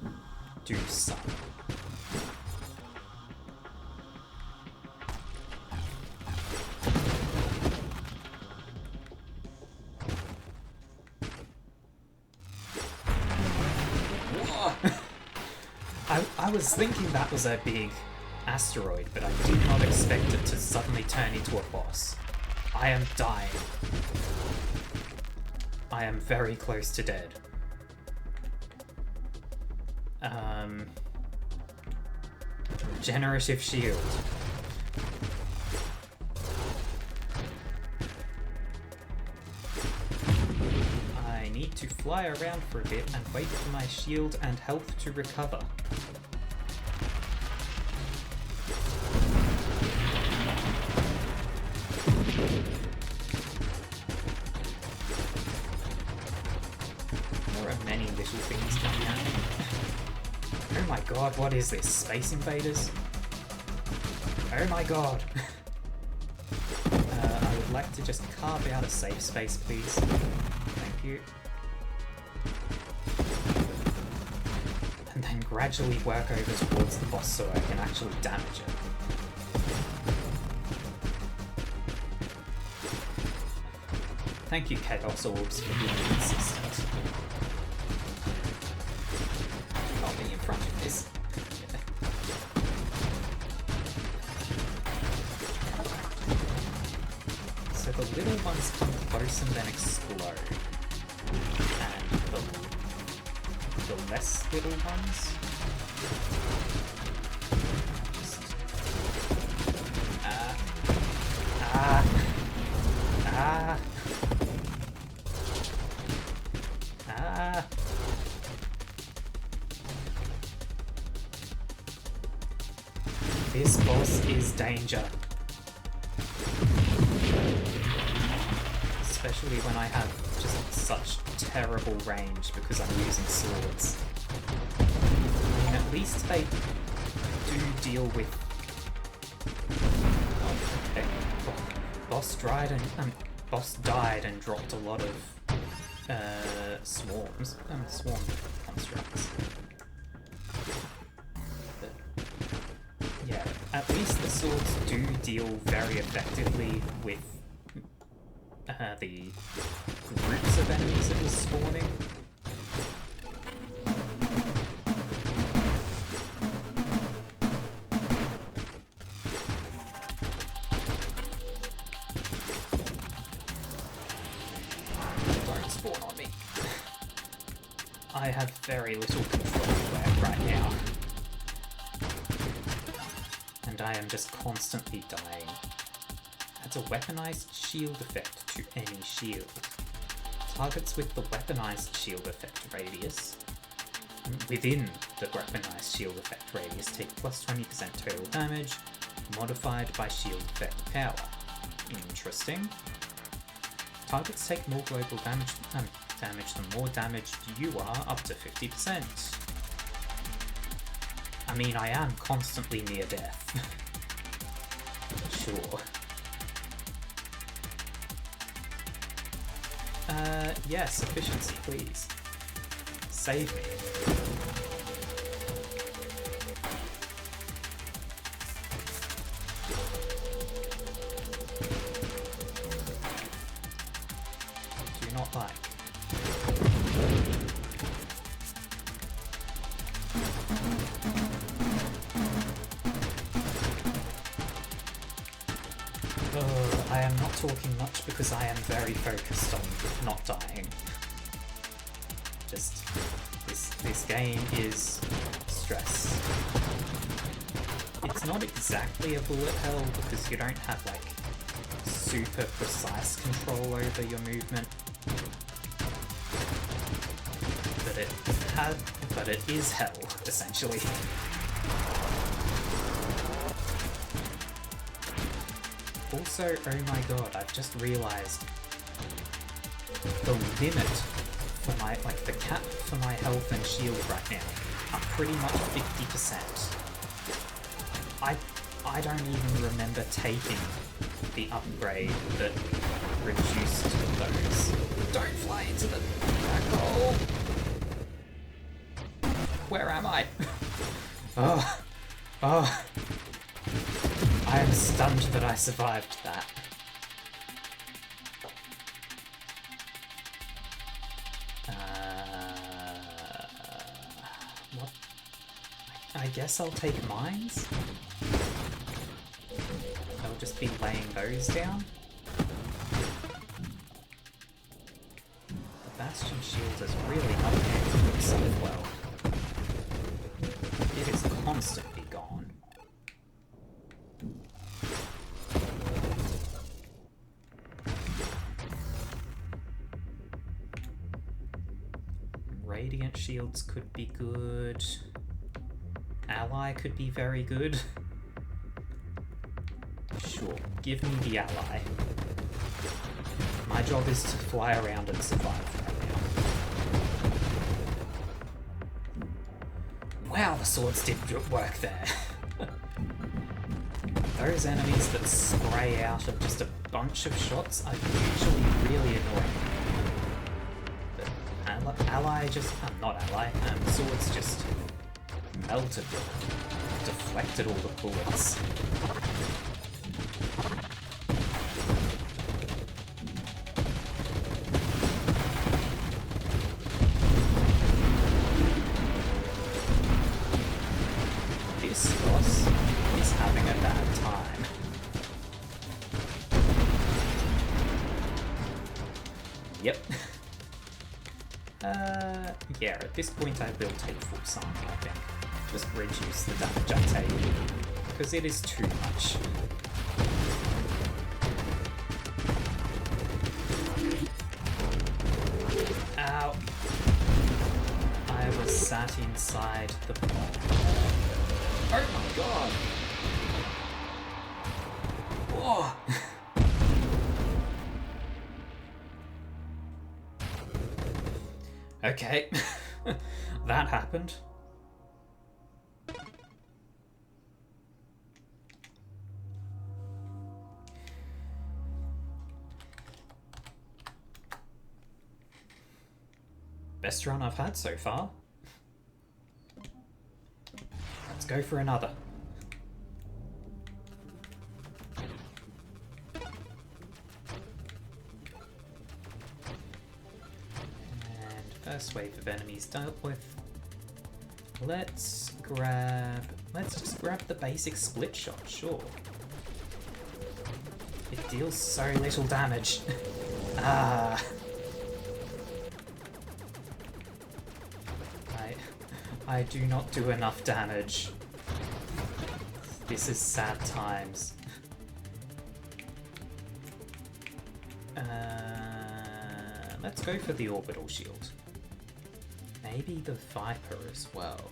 do some. I was thinking that was a big asteroid, but I did not expect it to suddenly turn into a boss. I am dying. I am very close to dead. Regenerative shield. I need to fly around for a bit and wait for my shield and health to recover. There are many little things coming at me. Oh my god, what is this? Space Invaders? Oh my god! I would like to just carve out a safe space, please. Thank you. And then gradually work over towards the boss so I can actually damage it. Thank you, Chaos Orbs, for being consistent. I'll be in front of this. So the little ones come close and then explode. And the less little ones... This boss is danger. Especially when I have just such terrible range because I'm using swords. I mean, at least they do deal with... Oh, okay. Boss died and dropped a lot of swarm constructs. Yeah, at least the swords do deal very effectively with the groups of enemies that are spawning. Don't spawn on me. I have very little control right now. And I am just constantly dying. Adds a weaponized shield effect to any shield. Targets with the weaponized shield effect radius within the weaponized shield effect radius take plus 20% total damage, modified by shield effect power. Interesting. Targets take more global damage the more damaged you are, up to 50%. I mean, I am constantly near death. Sure. Yes, efficiency, please. Save me. Do not like. I am not talking much because I am very focused on not dying. Just, this game is stress. It's not exactly a bullet hell because you don't have like super precise control over your movement. But it is hell, essentially. Also, oh my god, I've just realized the limit for my, like, the cap for my health and shield right now are pretty much 50%. I don't even remember taking the upgrade that reduced those. Don't fly into the black hole! Where am I? Oh. I am stunned that I survived that. What? I guess I'll take mines? I'll just be laying those down. The Bastion shield is really not handling itself well. It is constantly gone. Radiant shields could be good. Ally could be very good. Sure, give me the ally. My job is to fly around and survive right now. Wow, the swords did work there. Those enemies that spray out of just a bunch of shots are usually really annoying. But ally just... not ally, swords just melted them. Deflected all the bullets. This boss is having a bad time. Yep. Yeah, at this point I will take full sample, I think. Just reduce the damage I take, because it is too much. Ow! I was sat inside the bomb. Oh my god! Whoa! Okay, that happened. Best run I've had so far. Let's go for another. First wave of enemies dealt with. Let's just grab the basic split shot, sure. It deals so little damage. Ah. I do not do enough damage. This is sad times. Let's go for the orbital shield. Maybe the Viper as well.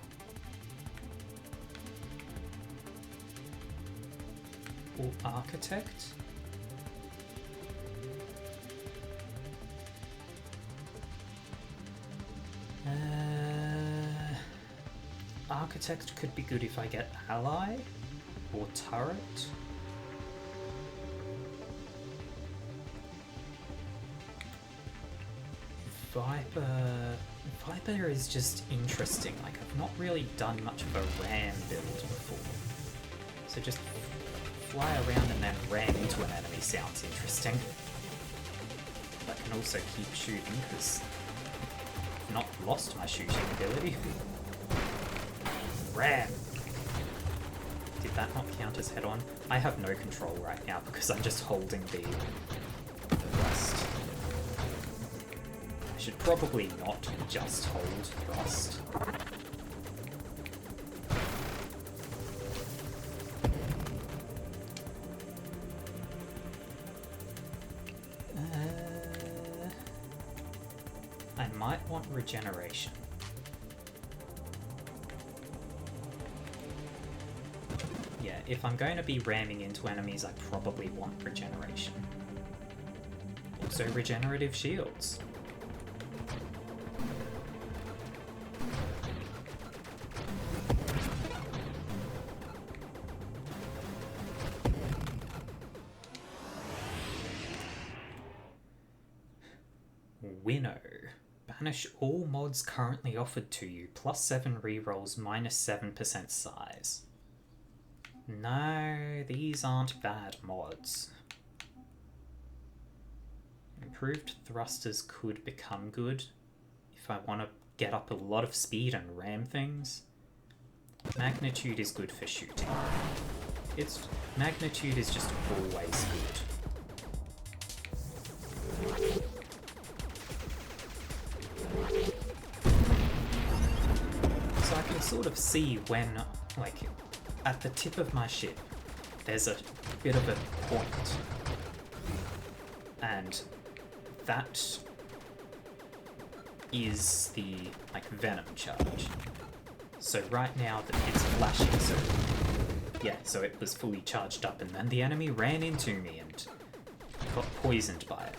Or Architect? Architect could be good if I get Ally or Turret. Viper is just interesting. Like, I've not really done much of a ram build before. So just fly around and then ram into an enemy sounds interesting. But I can also keep shooting because I've not lost my shooting ability. Ram! Did that not count as head-on? I have no control right now because I'm just holding the thrust. I should probably not just hold thrust. regeneration. Yeah, if I'm going to be ramming into enemies, I probably want regeneration. Also regenerative shields. Winnow. Banish all mods currently offered to you, +7 rerolls, -7% size. No, these aren't bad mods. Improved thrusters could become good if I want to get up a lot of speed and ram things. Magnitude is good for shooting. Magnitude is just always good. So I can sort of see when, like, at the tip of my ship, there's a bit of a point. And that is the, like, venom charge. So right now that it's flashing, so yeah, so it was fully charged up, and then the enemy ran into me and got poisoned by it.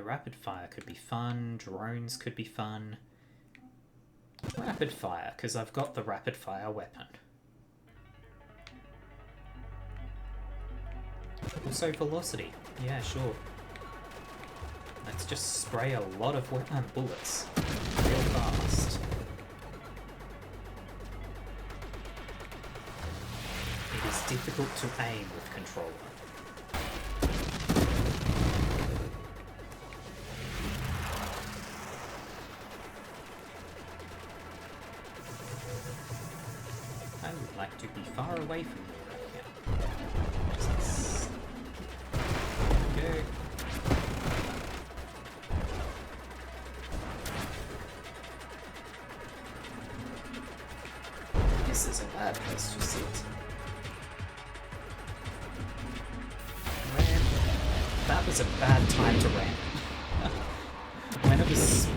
Rapid fire could be fun. Drones could be fun. Rapid fire, because I've got the rapid fire weapon. Also velocity. Yeah, sure. Let's just spray a lot of bullets real fast. It is difficult to aim with controller. I would like to be far away from you right now. Just go. This is a bad place to sit. Ram. That was a bad time to ram. When it was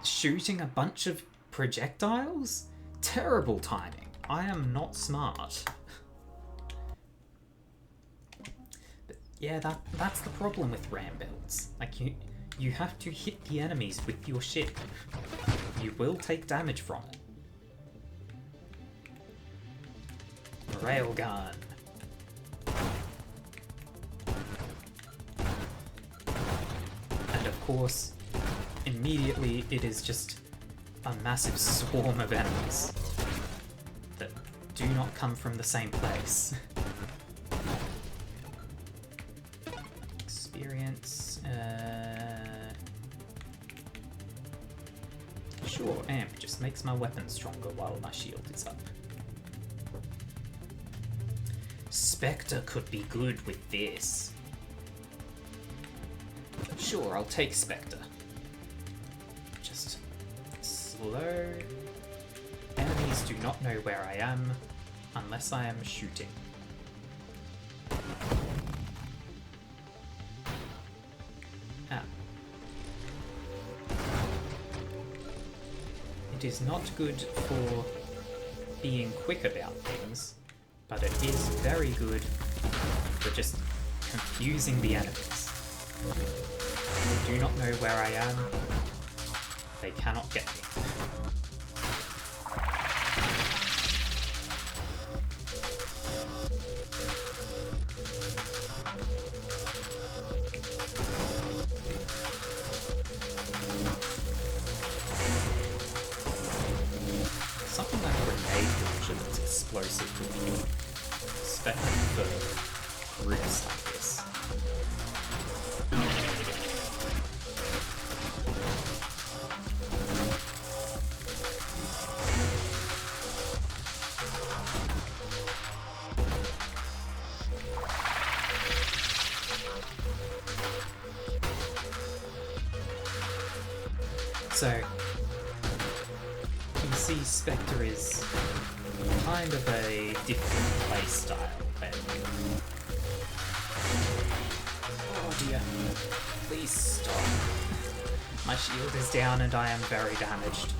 shooting a bunch of projectiles? Terrible timing. I am not smart. But yeah, that's the problem with ram builds. Like, you have to hit the enemies with your ship. You will take damage from it. Railgun. And of course, immediately it is just a massive swarm of enemies that do not come from the same place. Experience. Sure, amp just makes my weapon stronger while my shield is up. Spectre could be good with this. Sure, I'll take Spectre. Just slow. Enemies do not know where I am unless I am shooting. Ah. It is not good for being quick about things, but it is very good for just confusing the enemies. They do not know where I am. They cannot get me. Something like a grenade launcher that's explosive would be especially for groups like this. So, you can see Spectre is kind of a different playstyle than dear. Please stop. My shield is down and I am very damaged.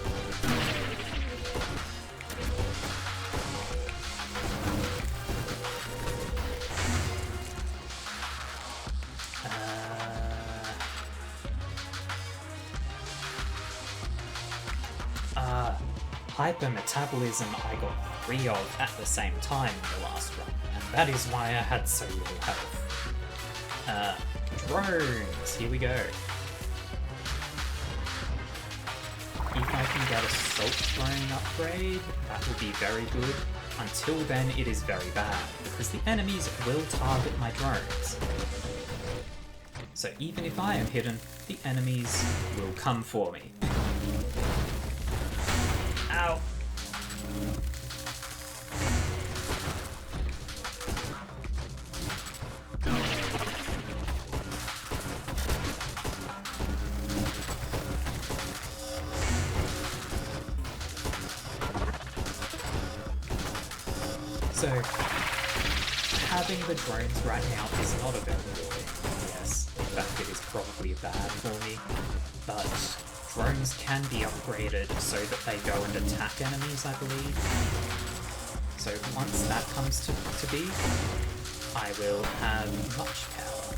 Hypermetabolism I got 3 of at the same time in the last run, and that is why I had so little health. Drones, here we go. If I can get a Salt Drone upgrade, that will be very good. Until then, it is very bad, because the enemies will target my drones. So even if I am hidden, the enemies will come for me. Ow! So, having the drones right now is not a very good thing. Yes, in fact it is probably bad for me, but drones can be upgraded so that they go and attack enemies, I believe. So once that comes to be, I will have much power.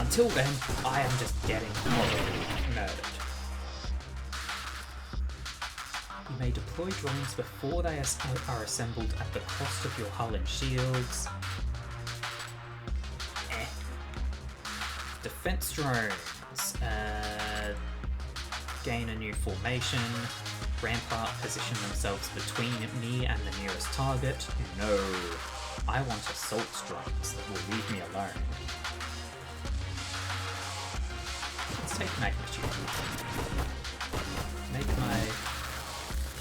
Until then, I am just getting horribly murdered. You may deploy drones before they are assembled at the cost of your hull and shields. Defense drones. Gain a new formation. Rampart position themselves between me and the nearest target. No. I want assault drones that will leave me alone. Let's take magnitude. Make my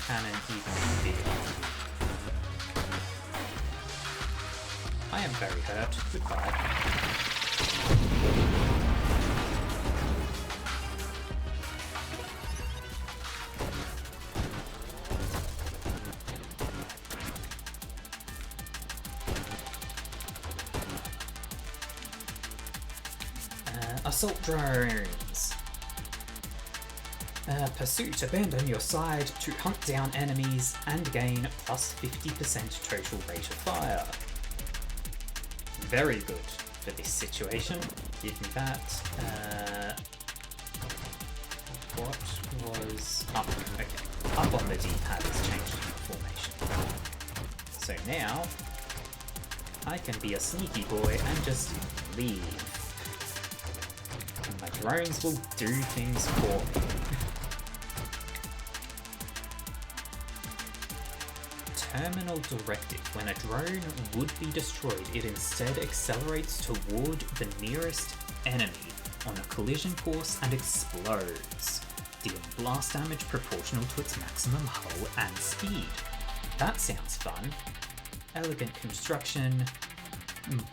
cannon even bigger. I am very hurt. Goodbye. Assault drones. Pursuit, abandon your side to hunt down enemies and gain plus 50% total rate of fire. Very good for this situation. Give me that. What was up? Okay, up on the D-pad has changed formation. So now I can be a sneaky boy and just leave. And my drones will do things for me. Terminal directive. When a drone would be destroyed, it instead accelerates toward the nearest enemy on a collision course and explodes, dealing blast damage proportional to its maximum hull and speed. That sounds fun. Elegant construction,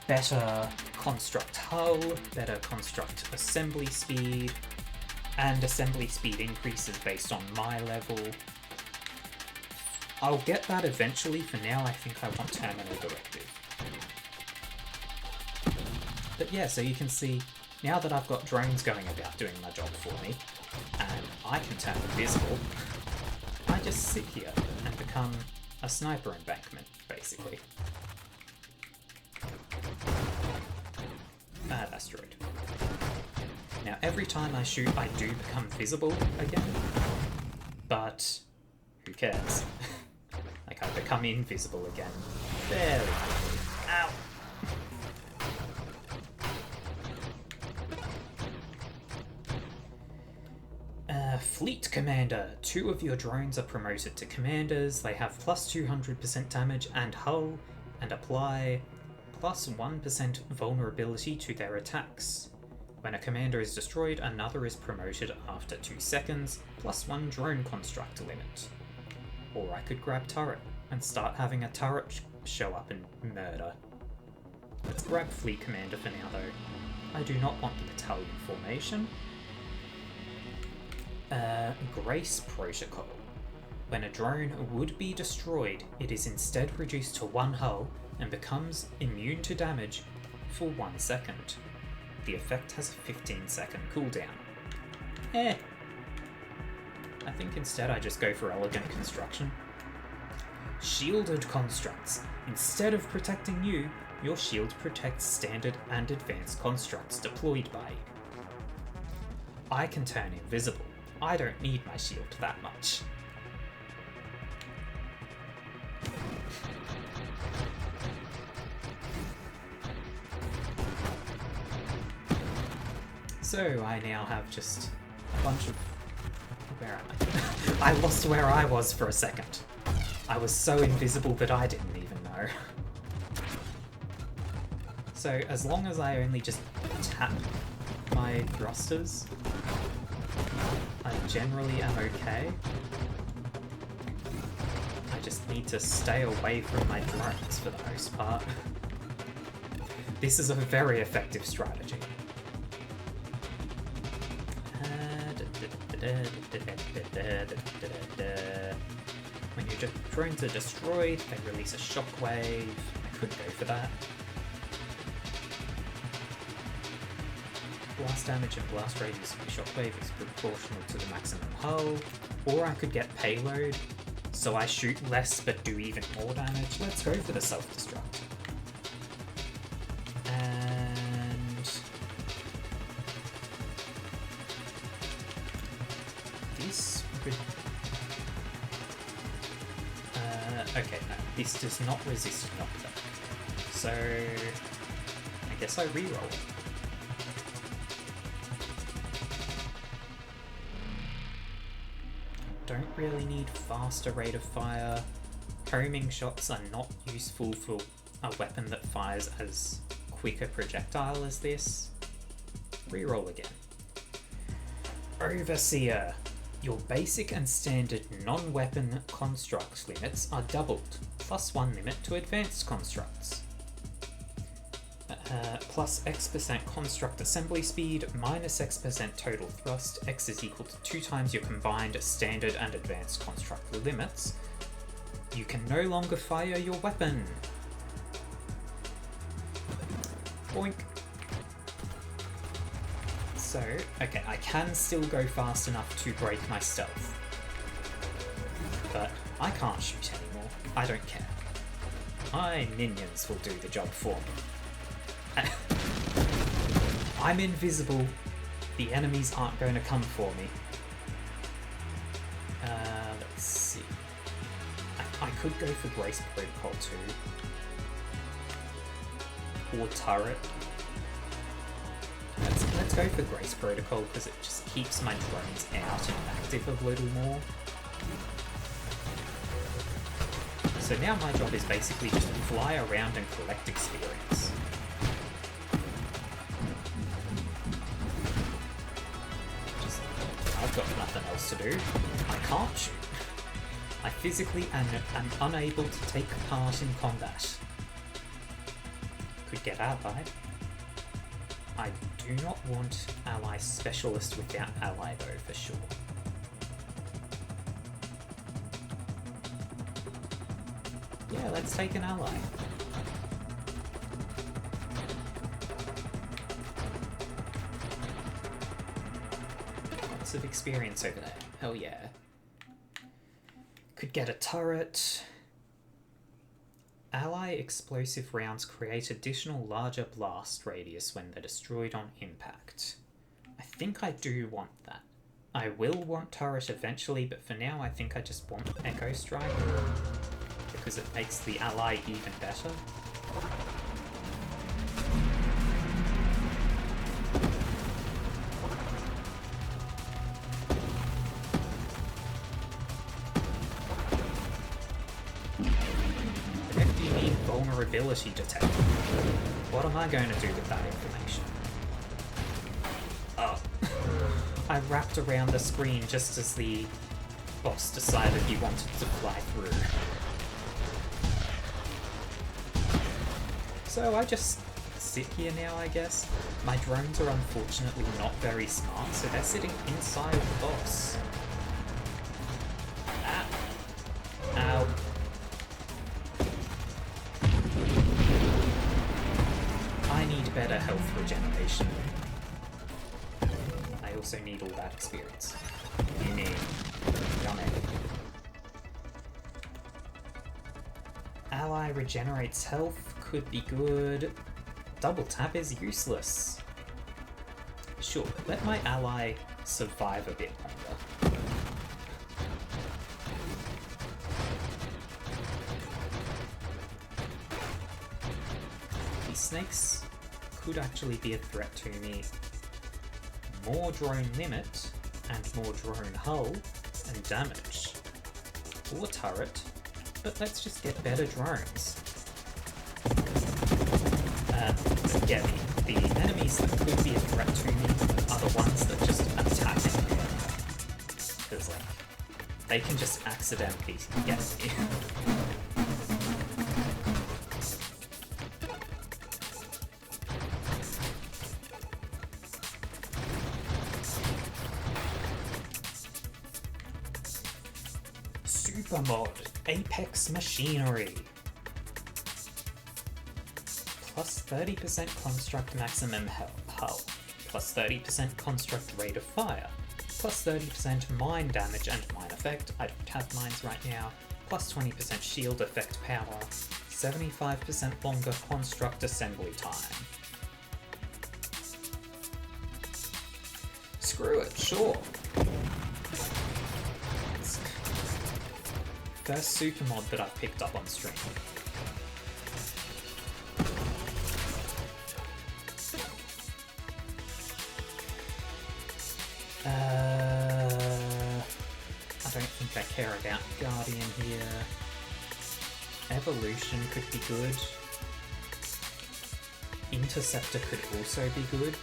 better construct hull, better construct assembly speed, and assembly speed increases based on my level. I'll get that eventually. For now, I think I want terminal directive. But yeah, so you can see, now that I've got drones going about doing my job for me, and I can turn invisible, I just sit here and become a sniper embankment, basically. Bad asteroid. Now, every time I shoot, I do become visible again, but who cares? Like, I become invisible again fairly quickly. Ow! Fleet Commander. 2 of your drones are promoted to commanders. They have plus 200% damage and hull, and apply plus 1% vulnerability to their attacks. When a commander is destroyed, another is promoted after 2 seconds, plus 1 drone construct limit. Or I could grab turret and start having a turret show up and murder. Let's grab Fleet Commander for now though. I do not want the battalion formation. Grace Protocol. When a drone would be destroyed, it is instead reduced to 1 hull and becomes immune to damage for 1 second. The effect has a 15-second cooldown. I think instead I just go for Elegant Construction. Shielded Constructs. Instead of protecting you, your shield protects standard and advanced constructs deployed by you. I can turn invisible. I don't need my shield that much. So I now have just a bunch of... Where am I? I lost where I was for a second. I was so invisible that I didn't even know. So as long as I only just tap my thrusters, I generally am okay. I just need to stay away from my drones for the most part. This is a very effective strategy. When your drones are destroyed, they release a shockwave. I could go for that. Blast damage and blast radius of the shockwave is proportional to the maximum hull. Or I could get payload, so I shoot less but do even more damage. Let's go for the self-destruct. Okay, no, this does not resist knockback. So I guess I reroll. Don't really need faster rate of fire. Homing shots are not useful for a weapon that fires as quick a projectile as this. Reroll again. Overseer. Your basic and standard non-weapon construct limits are doubled, plus 1 limit to advanced constructs. Plus X% construct assembly speed, minus X% total thrust, X is equal to 2 times your combined standard and advanced construct limits. You can no longer fire your weapon. Boink. So, okay, I can still go fast enough to break my stealth. But I can't shoot anymore. I don't care. My minions will do the job for me. I'm invisible. The enemies aren't going to come for me. Let's see. I could go for Grace Protocol too. Or Turret. Let's go for Grace Protocol because it just keeps my drones out and active a little more. So now my job is basically just to fly around and collect experience. I've got nothing else to do. I can't shoot. I physically am unable to take part in combat. Could get allied. I do not want ally specialist without ally though, for sure. Yeah, let's take an ally. Lots of experience over there. Hell yeah. Could get a turret. Ally explosive rounds create additional larger blast radius when they're destroyed on impact. I think I do want that. I will want turret eventually, but for now I think I just want Echo Strike, because it makes the ally even better. Vulnerability detector. What am I going to do with that information? Oh. I wrapped around the screen just as the boss decided he wanted to fly through. So I just sit here now, I guess. My drones are unfortunately not very smart, so they're sitting inside the boss. Ah. Ow. I need better health regeneration. I also need all that experience. You need Yummy. Ally regenerates health, could be good. Double tap is useless. Sure, but let my ally survive a bit longer. These snakes could actually be a threat to me. More drone limit and more drone hull and damage. Or turret, but let's just get better drones. Yeah, the enemies that could be a threat to me are the ones that just attack me. Because, like, they can just accidentally get me. Supermod, Apex Machinery. Plus 30% construct maximum hull, plus 30% construct rate of fire, plus 30% mine damage and mine effect, I don't have mines right now, plus 20% shield effect power, 75% longer construct assembly time. Screw it, sure. First super mod that I've picked up on stream. I don't think I care about Guardian here. Evolution could be good. Interceptor could also be good.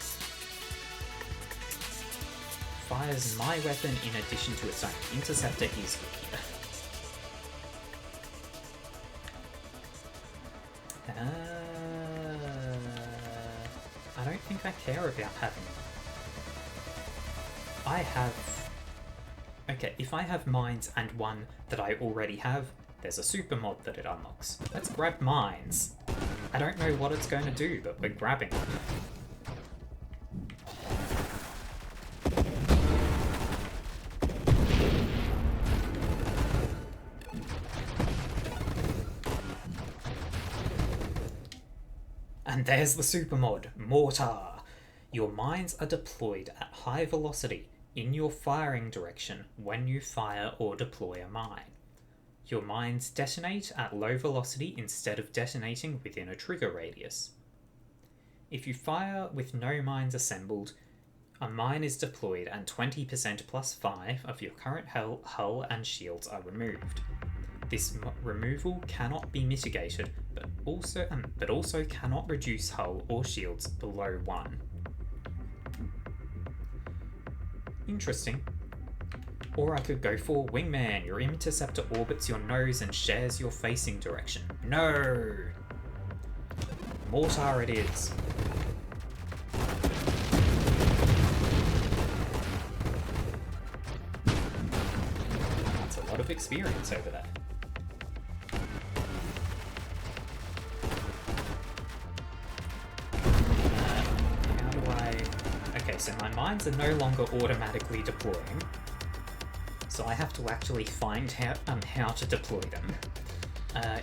Fires my weapon in addition to its own. Interceptor is weaker. I don't think I care about having it. I have... Okay, if I have mines and one that I already have, there's a super mod that it unlocks. Let's grab mines. I don't know what it's going to do, but we're grabbing it. And there's the super mod, Mortar. Your mines are deployed at high velocity in your firing direction when you fire or deploy a mine. Your mines detonate at low velocity instead of detonating within a trigger radius. If you fire with no mines assembled, a mine is deployed and 20% plus 5 of your current hull and shields are removed. This removal cannot be mitigated, but also cannot reduce hull or shields below 1. Interesting. Or I could go for Wingman. Your interceptor orbits your nose and shares your facing direction. No! Mortar it is. That's a lot of experience over there. So my mines are no longer automatically deploying, so I have to actually find how to deploy them.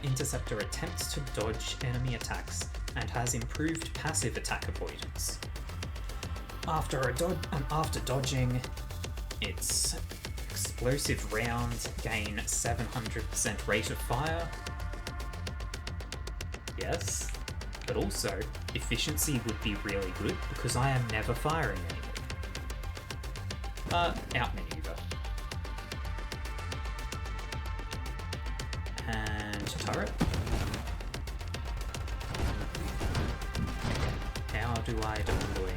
Interceptor attempts to dodge enemy attacks and has improved passive attack avoidance. After dodging, its explosive rounds gain 700% rate of fire. Yes. But also, efficiency would be really good because I am never firing anything. Outmaneuver. And turret. How do I deploy?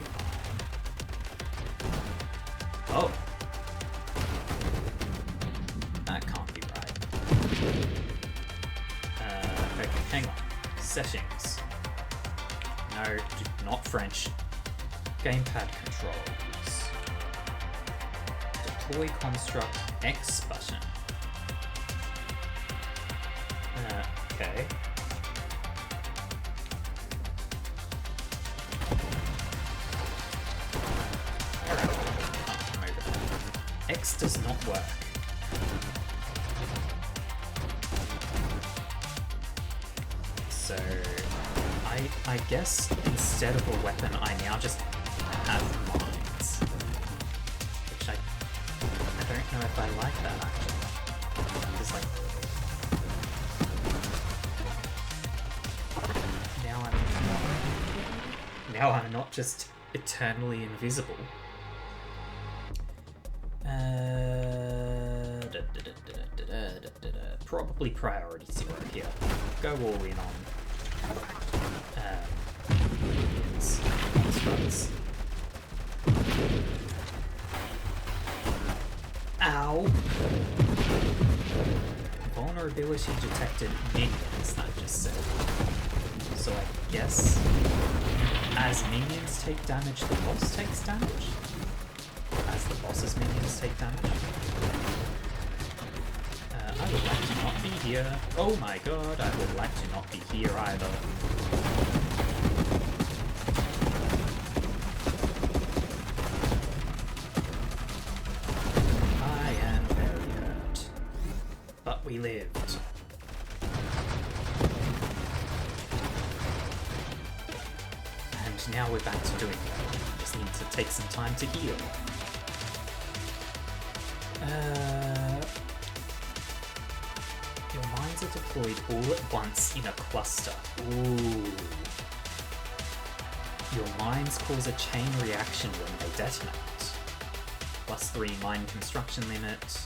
Oh! That can't be right. Okay, hang on. Settings. No, not French. Gamepad controls. Deploy construct X button. Okay. X does not work. So, I guess instead of a weapon, I now just have mines. Which I don't know if I like that, actually. Because, like, now I'm not just eternally invisible. Probably priority 0 here. Go all in on minions, constructs. Ow! Vulnerability detected minions, that just said. So I guess as minions take damage, the boss takes damage? As the boss's minions take damage? I would like to not be here. Oh my god, I would like to not be here either. I am very hurt. But we lived. And now we're back to doing it. Just need to take some time to heal. Your mines are deployed all at once in a cluster. Ooh. Your mines cause a chain reaction when they detonate. +3 mine construction limit.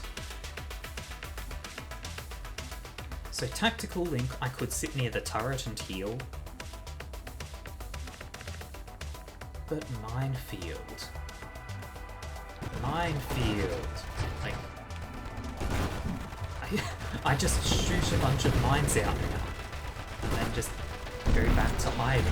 So Tactical Link, I could sit near the turret and heal. But Minefield. Minefield. Like, I just shoot a bunch of mines out now, and then just go back to hiding.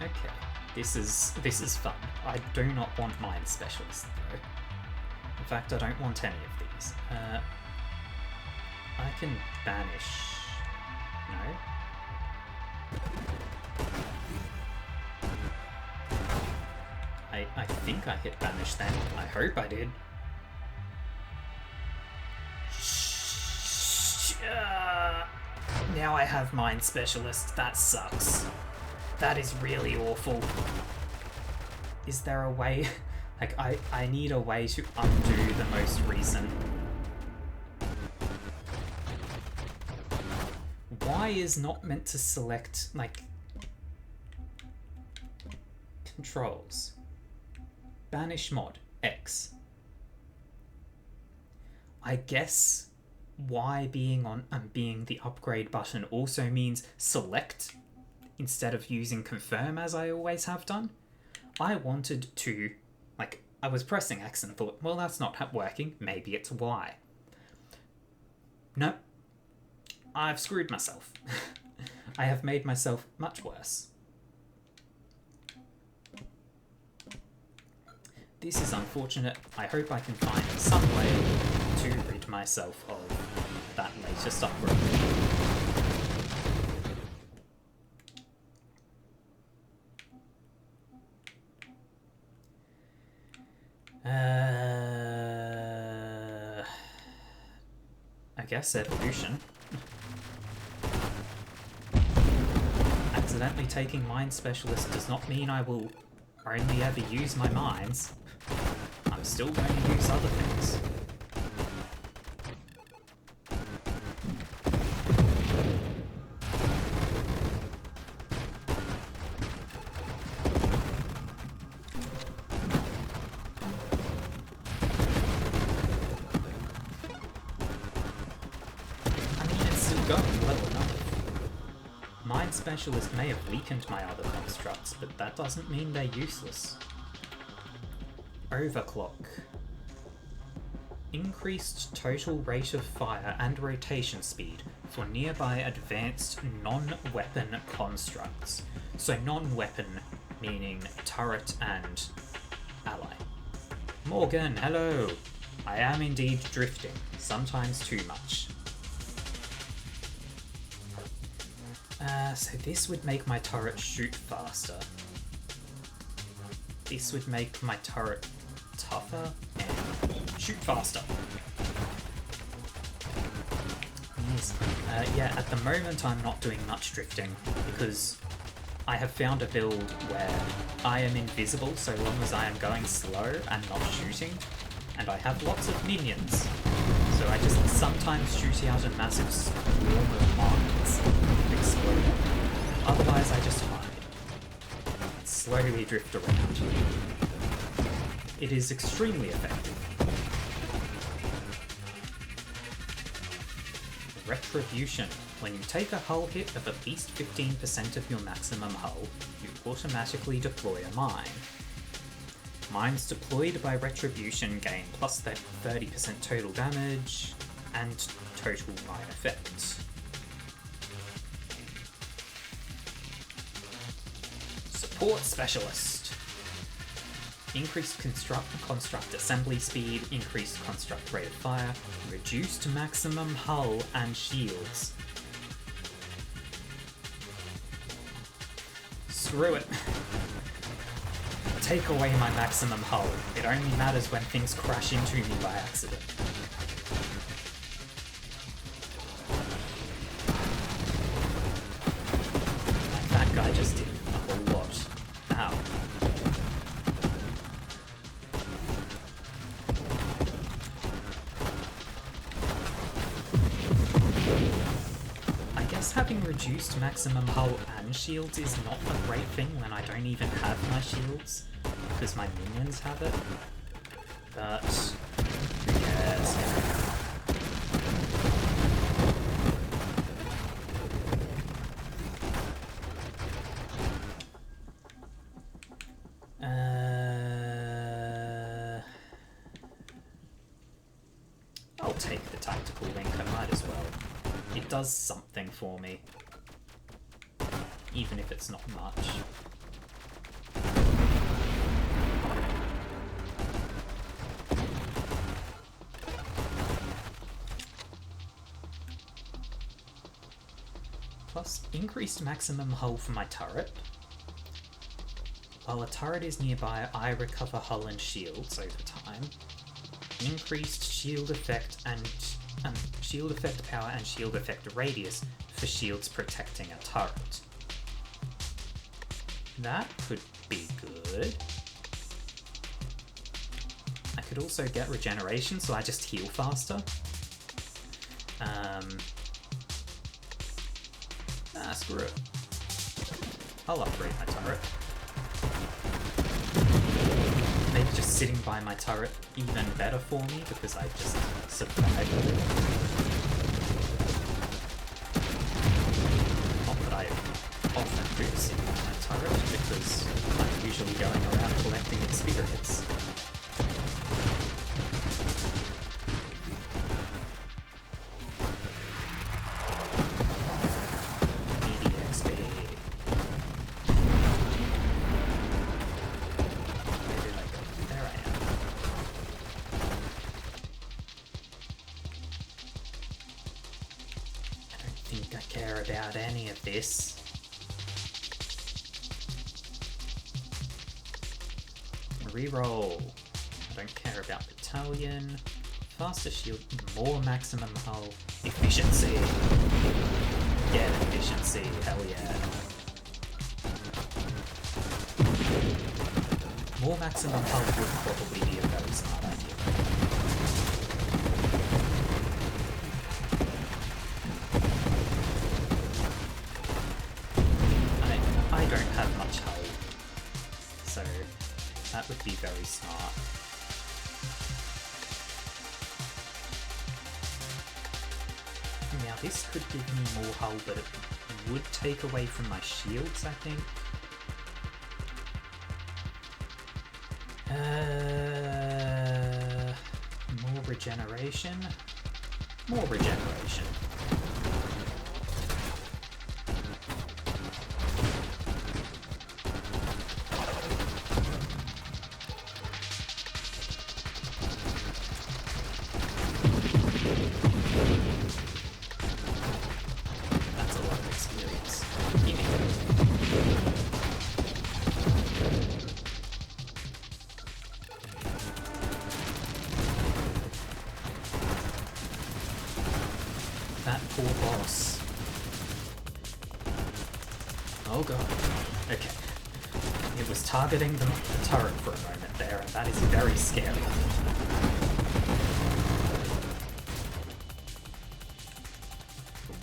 Okay, this is fun. I do not want Mine Specialist though. In fact, I don't want any of these. I can banish. No? I think I hit banish then. I hope I did. Now I have Mine Specialist. That sucks. That is really awful. Is there a way? Like, I need a way to undo the most recent. Y is not meant to select, like, controls. Banish mod, X. I guess Y being on being the upgrade button also means select instead of using confirm as I always have done. I wanted to, like, I was pressing X and thought, well, that's not working. Maybe it's Y. Nope. I've screwed myself. I have made myself much worse. This is unfortunate. I hope I can find some way to rid myself of that latest upgrade. I guess evolution. Accidentally taking Mine Specialist does not mean I will only ever use my mines. I'm still going to use other things. Specialist may have weakened my other constructs, but that doesn't mean they're useless. Overclock. Increased total rate of fire and rotation speed for nearby advanced non-weapon constructs. So non-weapon meaning turret and ally. Morgan, hello! I am indeed drifting, sometimes too much. So this would make my turret shoot faster. This would make my turret tougher and shoot faster. Yes. Yeah, at the moment I'm not doing much drifting because I have found a build where I am invisible so long as I am going slow and not shooting, and I have lots of minions. So I just sometimes shoot out a massive swarm of mines and explode. Otherwise I just hide and slowly drift around. It is extremely effective. Retribution. When you take a hull hit of at least 15% of your maximum hull, you automatically deploy a mine. Mines deployed by Retribution gain plus 30% total damage and total mine effect. Support Specialist. Increased construct assembly speed, increased construct rate of fire, reduced maximum hull and shields. Screw it. Take away my maximum hull. It only matters when things crash into me by accident. Like that guy just did a whole lot. Ow. I guess having reduced maximum hull and shields is not a great thing when I don't even have my shields, because my minions have it. But who cares? I'll take the tactical link, I might as well. It does something for me, even if it's not much. Plus, increased maximum hull for my turret. While a turret is nearby, I recover hull and shields over time. Increased shield effect and shield effect power and shield effect radius for shields protecting a turret. That could be good. I could also get regeneration, so I just heal faster. Screw it. I'll upgrade my turret. Make just sitting by my turret even better for me because I just survived. Not that I often do sit by my turret because I'm usually going around collecting experience. About any of this. Reroll. I don't care about battalion. Faster shield, more maximum hull. Efficiency. Get efficiency, hell yeah. More maximum hull would probably be a very smart idea. I don't have much hull, so that would be very smart. Now this could give me more hull, but it would take away from my shields, I think. More regeneration. More regeneration. god. Okay. It was targeting the turret for a moment there, and that is very scary.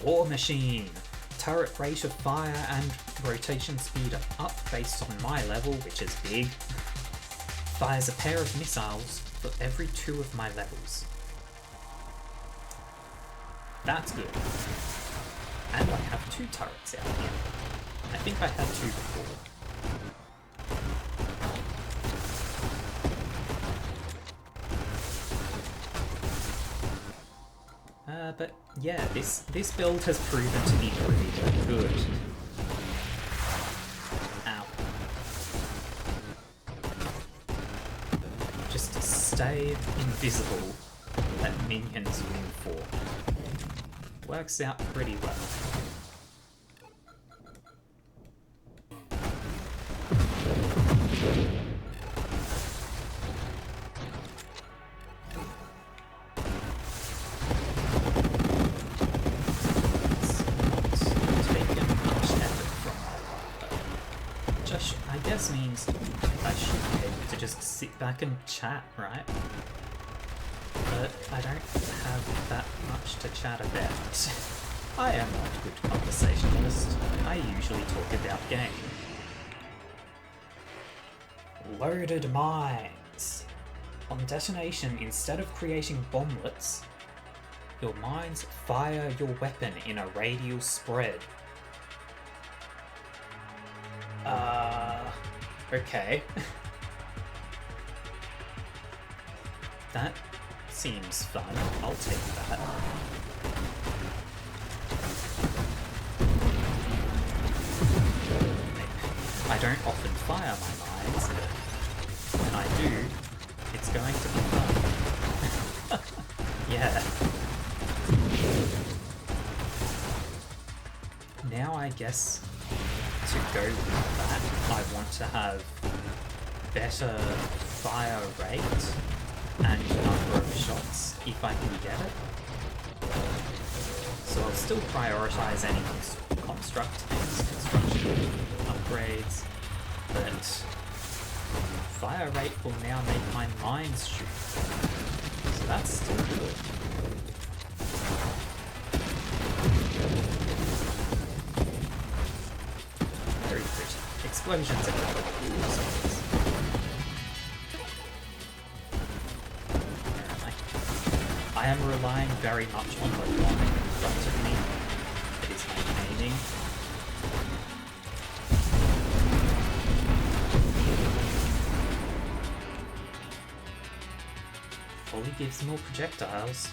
War Machine. Turret rate of fire and rotation speed are up based on my level, which is big. Fires a pair of missiles for every 2 of my levels. That's good. And I have 2 turrets out here. I think I had 2 before. But yeah, this build has proven to be pretty good. Ow. Just to stay invisible that minions win for. Works out pretty well. Means I should be able to just sit back and chat, right? But I don't have that much to chat about. I am not a good conversationalist. I usually talk about game. Loaded mines. On detonation, instead of creating bomblets, your mines fire your weapon in a radial spread. Okay. That seems fun. I'll take that. I don't often fire my mines, but when I do, it's going to be fun. Yeah. Now I guess to go with that, I want to have better fire rate and number of shots if I can get it. So I'll still prioritize any construct things, construction, upgrades, but fire rate will now make my mines shoot. So that's still good. Very pretty. Explosions are good. I am relying very much on the line in front of me. It is maintaining. Volley gives more projectiles.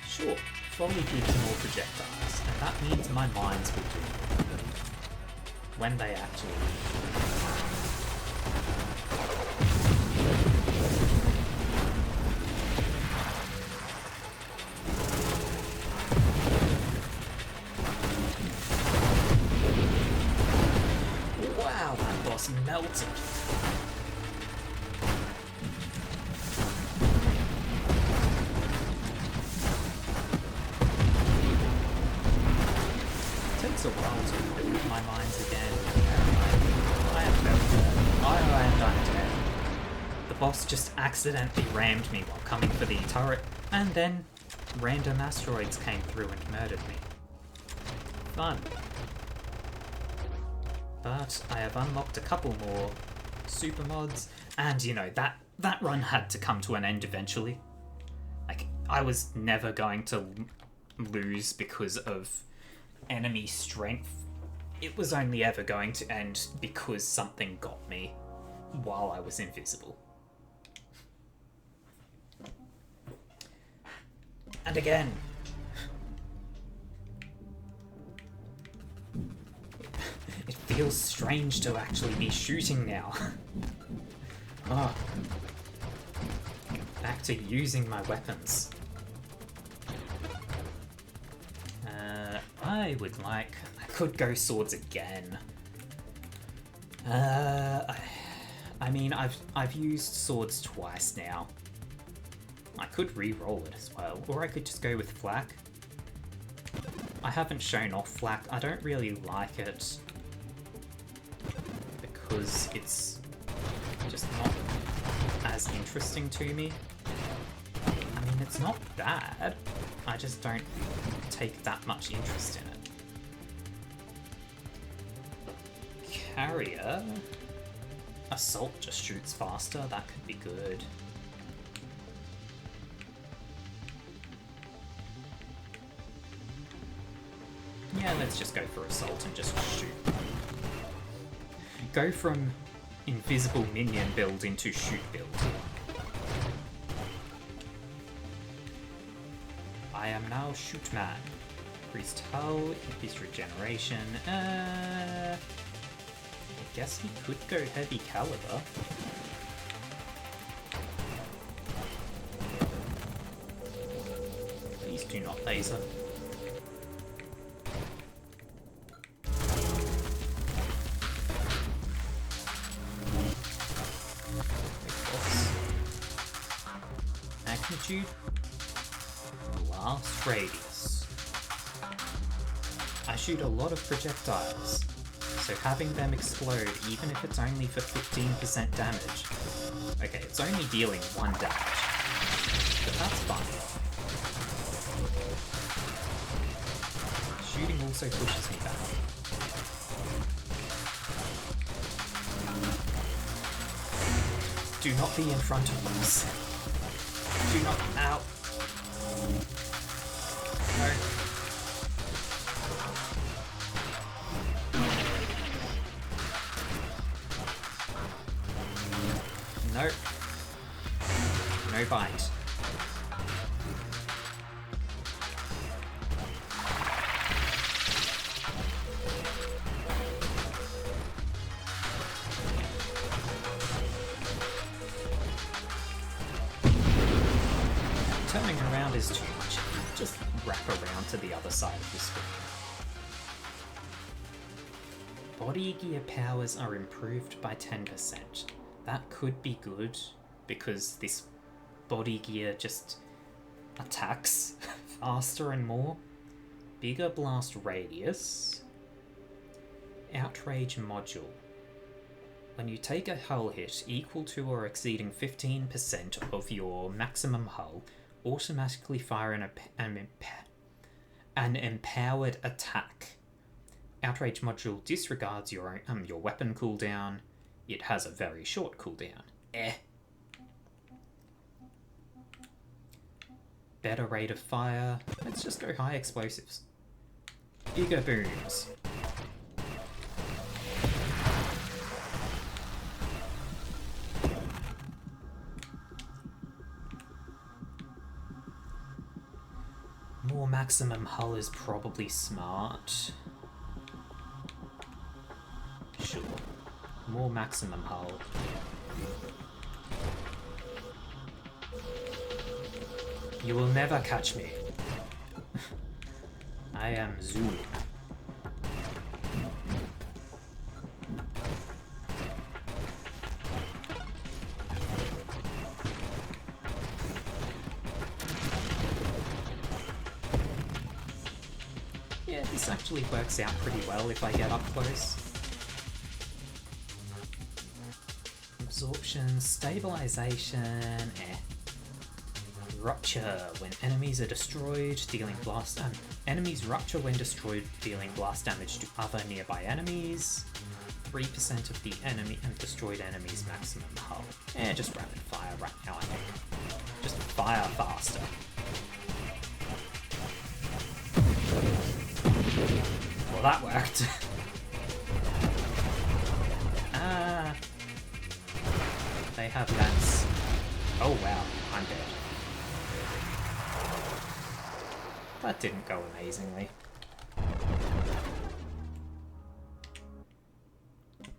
Sure, Volley gives more projectiles, and that means my mines will do when they actually wow, that boss melted. Takes a while to build my mines again. I am very dead. And I'm dead. The boss just accidentally rammed me while coming for the turret, and then random asteroids came through and murdered me. Fun. But I have unlocked a couple more super mods, and you know, that run had to come to an end eventually. Like, I was never going to lose because of enemy strength. It was only ever going to end because something got me while I was invisible. And again, it feels strange to actually be shooting now. Oh. Back to using my weapons. I could go swords again. I mean, I've used swords twice now. I could re-roll it as well, or I could just go with flak. I haven't shown off flak. I don't really like it because it's just not as interesting to me. I mean, it's not bad. I just don't take that much interest in it. Carrier. Assault just shoots faster. That could be good. Yeah, let's just go for assault and just shoot. Go from invisible minion build into shoot build. I am now shoot man. Priest Hull, increased regeneration. I guess he could go heavy caliber. Please do not laser. Magnitude. Blast radius. I shoot a lot of projectiles, so having them explode, even if it's only for 15% damage. Okay, it's only dealing 1 damage, but that's fine. Shooting also pushes me back. Do not be in front of us. Do not. Ow. No. No. No bite. Turning around is too much. Just wrap around to the other side of the screen. Body gear powers are improved by 10%. That could be good, because this body gear just attacks faster and more. Bigger blast radius. Outrage module. When you take a hull hit equal to or exceeding 15% of your maximum hull, automatically fire an empowered attack. Outrage module disregards your weapon cooldown. It has a very short cooldown. Better rate of fire. Let's just go high explosives. Bigger booms. More maximum hull is probably smart. Sure. More maximum hull. You will never catch me. I am Zulu. Yeah, this actually works out pretty well if I get up close. Absorption, stabilization, Rupture, when enemies are destroyed, dealing blast enemies rupture when destroyed, dealing blast damage to other nearby enemies. 3% of the enemy and destroyed enemies maximum hull. Just rapid fire right now, I think. Just fire faster. Well, that worked. They have lance. Oh wow, I'm dead. That didn't go amazingly.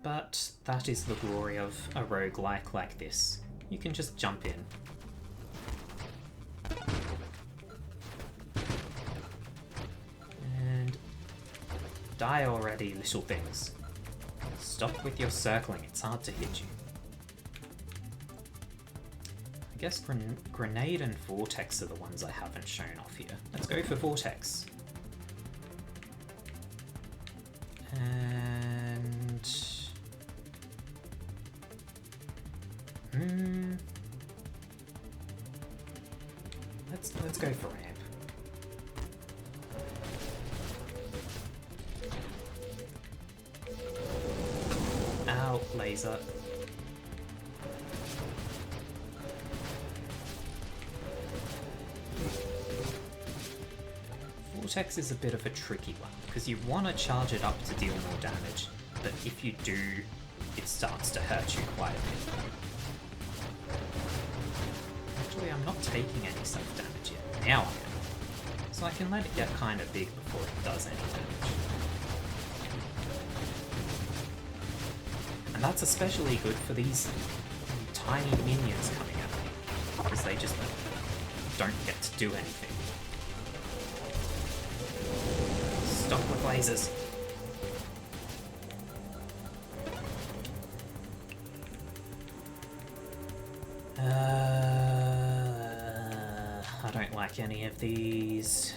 But that is the glory of a roguelike like this. You can just jump in. And die already, little things. Stop with your circling, it's hard to hit you. I guess Grenade and Vortex are the ones I haven't shown off here. Let's go for Vortex. And... Let's go for Ramp. Ow, laser. Vortex is a bit of a tricky one, because you want to charge it up to deal more damage, but if you do, it starts to hurt you quite a bit. Actually, I'm not taking any self-damage yet. Now I am. So I can let it get kind of big before it does any damage. And that's especially good for these tiny minions coming at me, because they just don't get to do anything. Stop with lasers. I don't like any of these.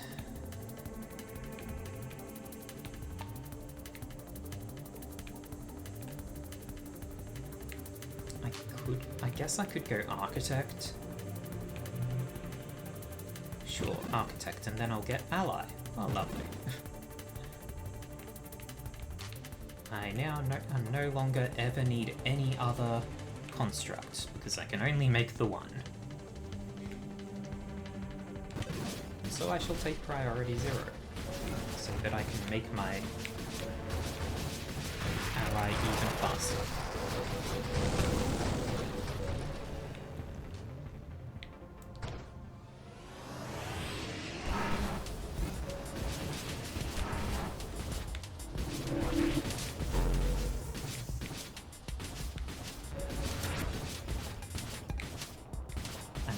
I guess I could go Architect. Sure, Architect, and then I'll get Ally. Oh, lovely. I no longer ever need any other construct, because I can only make the one. So I shall take priority 0, so that I can make my ally even faster.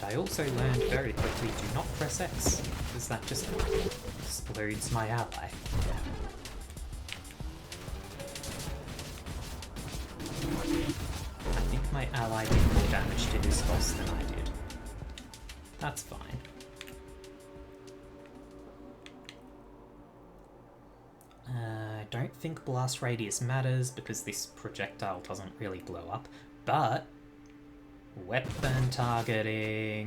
I also learned very quickly, do not press X, because that just explodes my ally. I think my ally did more damage to this boss than I did. That's fine. I don't think blast radius matters, because this projectile doesn't really blow up, but weapon targeting.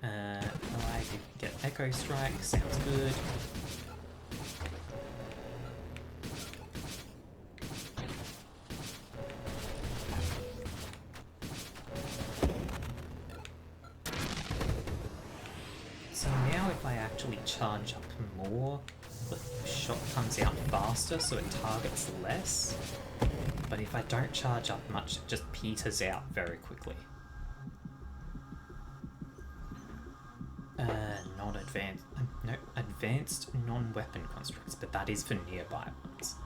I could get Echo Strike, sounds good. So now if I actually charge up more, the shot comes out faster, so it targets less. But if I don't charge up much, it just peters out very quickly. Non-advanced... no, advanced non-weapon constructs, but that is for nearby ones.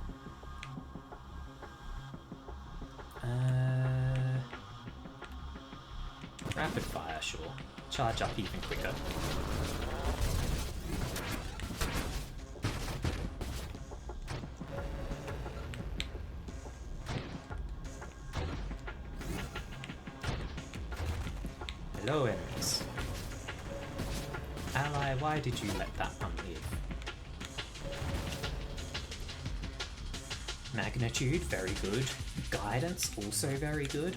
Rapid fire, sure. Charge up even quicker. Hello, enemies. Ally, why did you let that one live? Magnitude, very good. Guidance, also very good.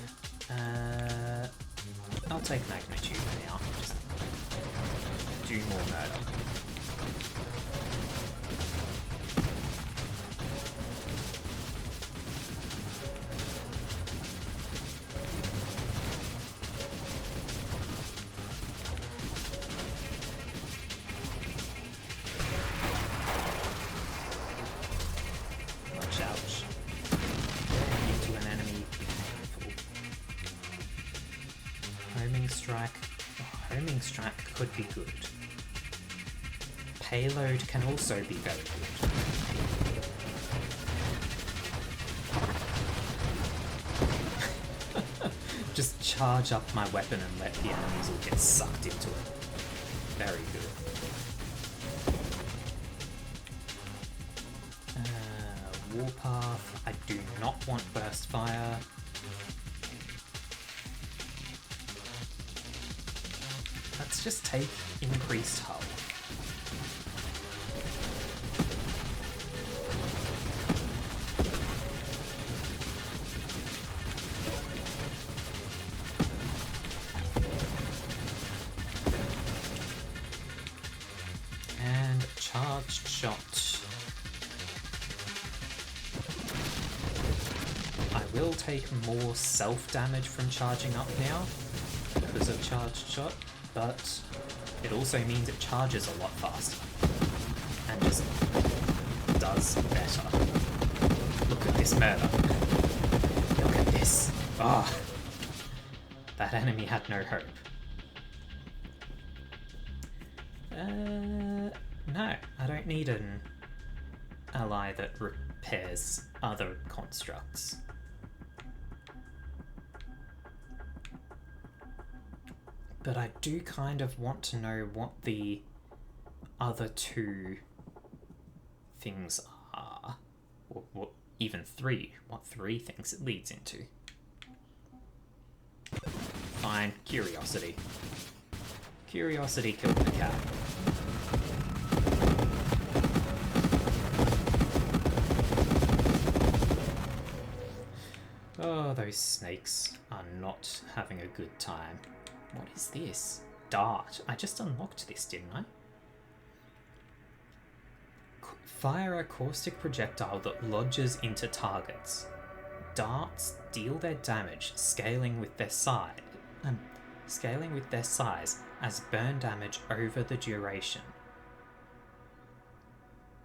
I'll take Magnitude for now. Just do more murder. Homing strike could be good. Payload can also be very good. Just charge up my weapon and let the enemies all get sucked into it. Very good. Warpath. I do not want Burst Fire. Let's just take increased hull. And charged shot. I will take more self-damage from charging up now because of charged shot, but it also means it charges a lot faster and just does better. Look at this murder. Look at this. Ah, that enemy had no hope. No, I don't need an ally that repairs other constructs. But I do kind of want to know what the other two things are. Or even three. What three things it leads into. Fine, curiosity. Curiosity killed the cat. Oh, those snakes are not having a good time. What is this? Dart. I just unlocked this, didn't I? Fire a caustic projectile that lodges into targets. Darts deal their damage, scaling with their size as burn damage over the duration.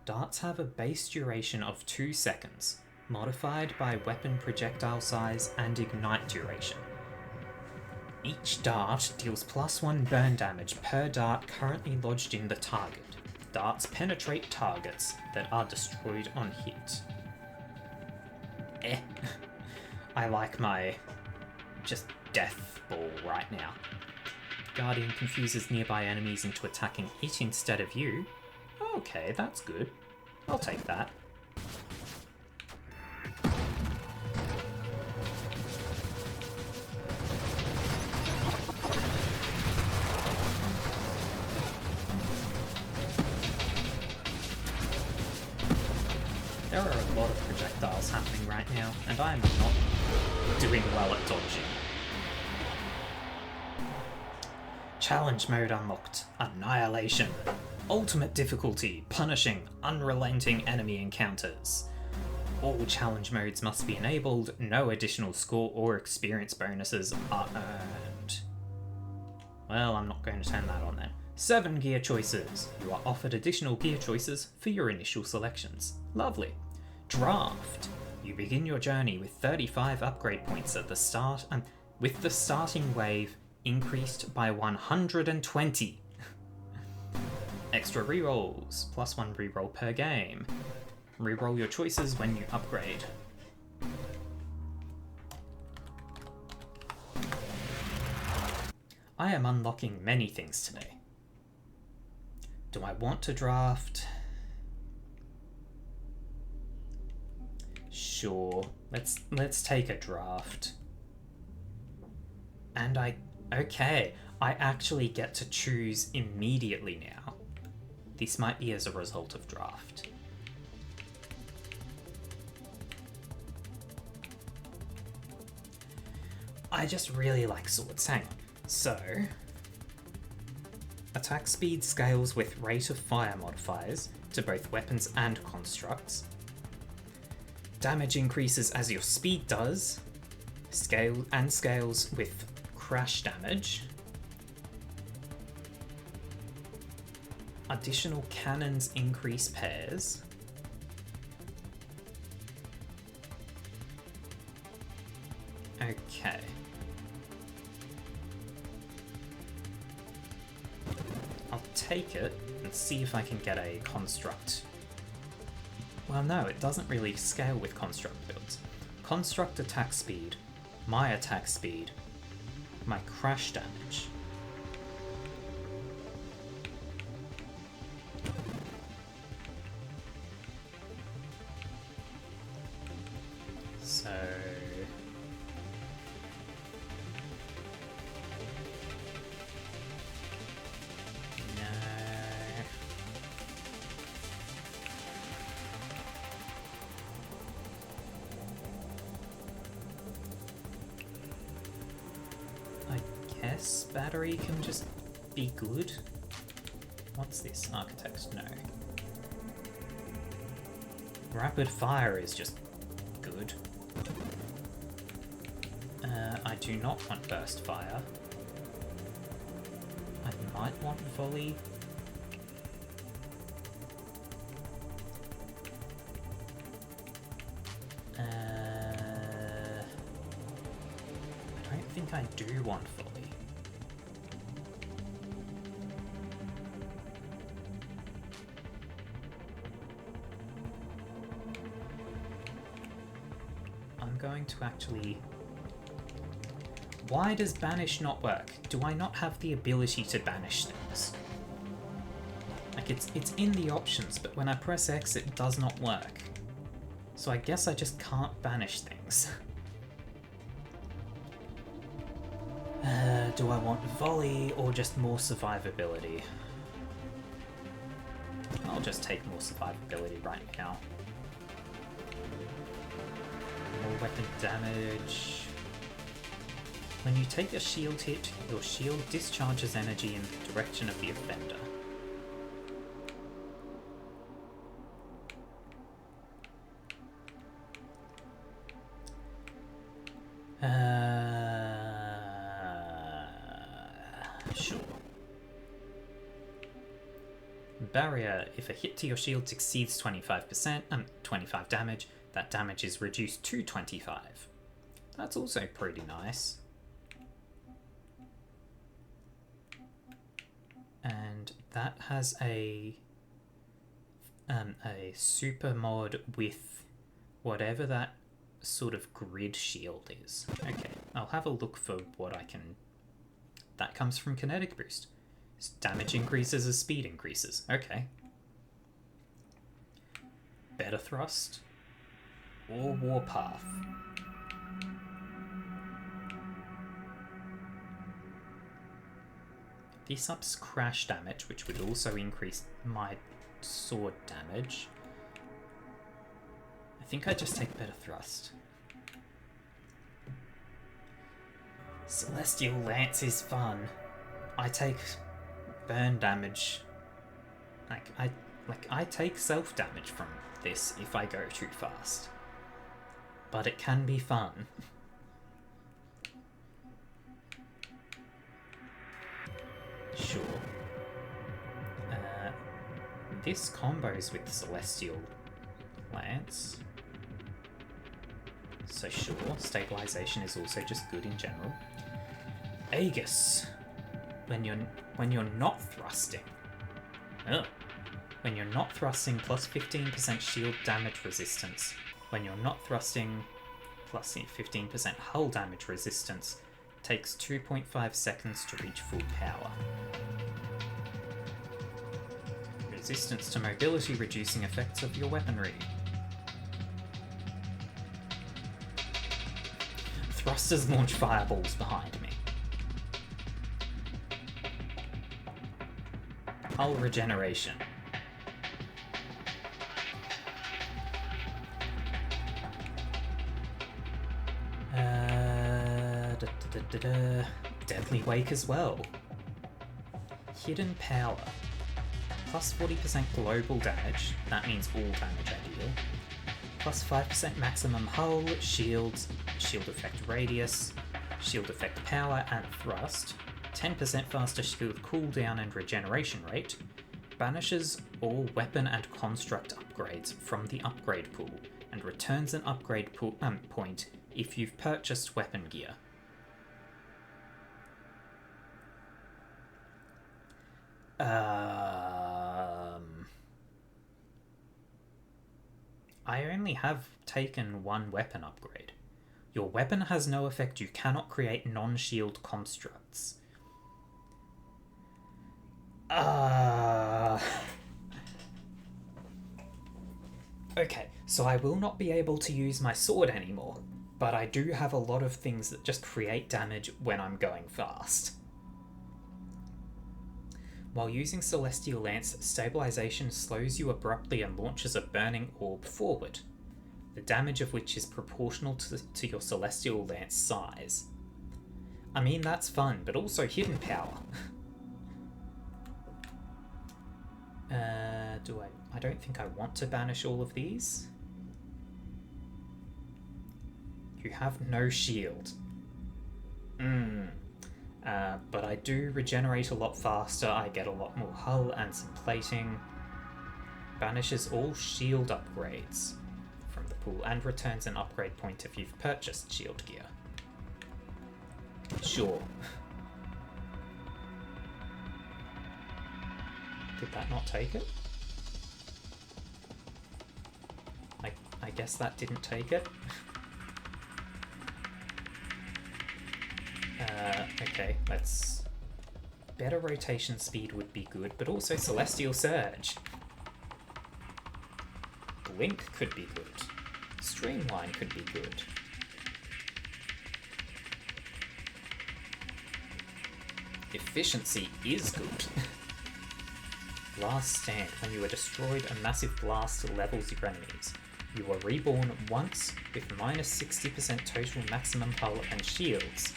Darts have a base duration of 2 seconds, modified by weapon projectile size and ignite duration. Each dart deals +1 burn damage per dart currently lodged in the target. Darts penetrate targets that are destroyed on hit. I like my just death ball right now. Guardian confuses nearby enemies into attacking it instead of you. Okay, that's good. I'll take that. There are a lot of projectiles happening right now, and I am not doing well at dodging. Challenge mode unlocked. Annihilation. Ultimate difficulty. Punishing unrelenting enemy encounters. All challenge modes must be enabled. No additional score or experience bonuses are earned. Well, I'm not going to turn that on then. 7 gear choices. You are offered additional gear choices for your initial selections. Lovely. Draft. You begin your journey with 35 upgrade points at the start, and with the starting wave increased by 120. Extra rerolls. +1 reroll per game. Reroll your choices when you upgrade. I am unlocking many things today. Do I want to draft? Sure. Let's take a draft. And okay, I actually get to choose immediately now. This might be as a result of draft. I just really like swords. Hang on. So, attack speed scales with rate of fire modifiers to both weapons and constructs. Damage increases as your speed does. Scales with crash damage. Additional cannons increase pairs. Okay. I'll take it and see if I can get a construct. Well, no, it doesn't really scale with construct builds. Construct attack speed, my attack speed, my crash damage. less battery can just be good. What's this? Architect? No. Rapid fire is just good. I do not want burst fire. I might want volley. I don't think I do want volley. I'm going to actually... Why does banish not work? Do I not have the ability to banish things? Like, it's in the options, but when I press X, it does not work. So I guess I just can't banish things. Do I want volley or just more survivability? I'll just take more survivability right now. More weapon damage. When you take a shield hit, your shield discharges energy in the direction of the offender. Sure. Barrier. If a hit to your shield exceeds 25%, 25 damage, that damage is reduced to 25. That's also pretty nice. And that has a super mod with whatever that sort of grid shield is. Okay, I'll have a look for what I can... That comes from Kinetic Boost. Damage increases as speed increases. Okay. Better Thrust or Warpath. This ups crash damage, which would also increase my sword damage. I think I just take Better Thrust. Celestial Lance is fun. I take burn damage. I take self damage from this if I go too fast. But it can be fun. Sure. This combos with Celestial Lance. So sure, stabilization is also just good in general. Aegis. When you're not thrusting. Oh. When you're not thrusting, plus 15% shield damage resistance. When you're not thrusting, plus 15% hull damage resistance. Takes 2.5 seconds to reach full power. Resistance to mobility reducing effects of your weaponry. Thrusters launch fireballs behind me. Hull regeneration. Deadly Wake as well. Hidden Power. Plus 40% global damage. That means all damage ideal. Plus 5% maximum hull, shields, shield effect radius, shield effect power and thrust. 10% faster shield cooldown and regeneration rate. Banishes all weapon and construct upgrades from the upgrade pool and returns an upgrade point if you've purchased weapon gear. I only have taken one weapon upgrade. Your weapon has no effect. You cannot create non-shield constructs. Okay, so I will not be able to use my sword anymore, but I do have a lot of things that just create damage when I'm going fast. While using Celestial Lance, stabilization slows you abruptly and launches a burning orb forward, the damage of which is proportional to your Celestial Lance size. I mean, that's fun, but also hidden power. I don't think I want to banish all of these. You have no shield. But I do regenerate a lot faster, I get a lot more hull and some plating. Banishes all shield upgrades from the pool and returns an upgrade point if you've purchased shield gear. Sure. Did that not take it? I guess that didn't take it. Okay, let's... Better rotation speed would be good, but also Celestial Surge. Blink could be good. Streamline could be good. Efficiency is good. Last Stand. When you are destroyed, a massive blast levels your enemies. You are reborn once with minus 60% total maximum hull and shields.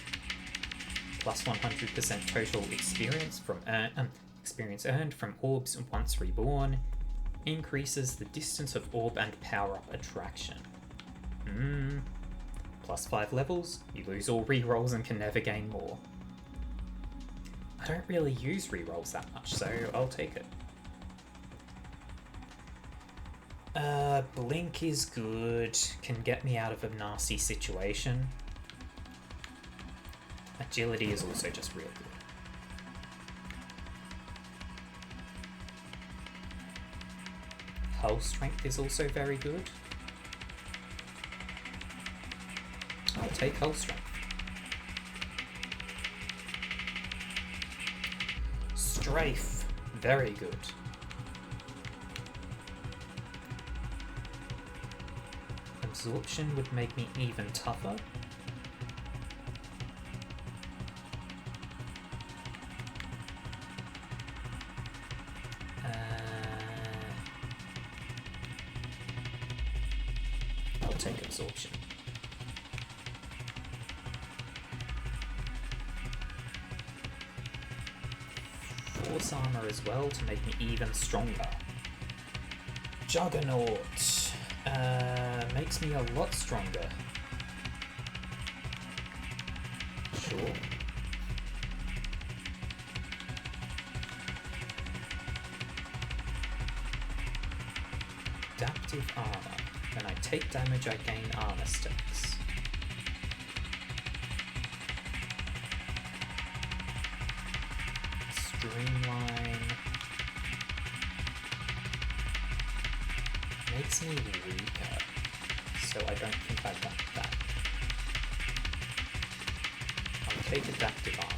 Plus 100% total experience from experience earned from orbs once reborn. Increases the distance of orb and power-up attraction. Plus 5 levels, you lose all rerolls and can never gain more. I don't really use rerolls that much, so I'll take it. Blink is good, can get me out of a nasty situation. Agility is also just real good. Hull strength is also very good. I'll take hull strength. Strafe, very good. Absorption would make me even tougher. I'll take absorption. Force armor as well to make me even stronger. Juggernaut makes me a lot stronger. Sure. Adaptive armor. When I take damage, I gain armor stacks. Streamline makes me weaker, so I don't think I want that. I'll take adaptive armor.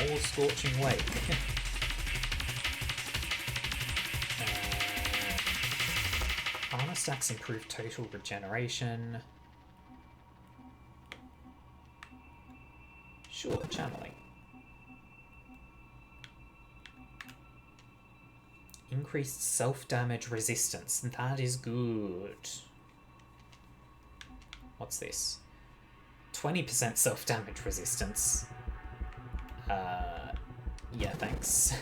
More Scorching Wake. Armor stacks improve total regeneration. Sure, channeling. Increased self-damage resistance. That is good. What's this? 20% self-damage resistance. Yeah, thanks.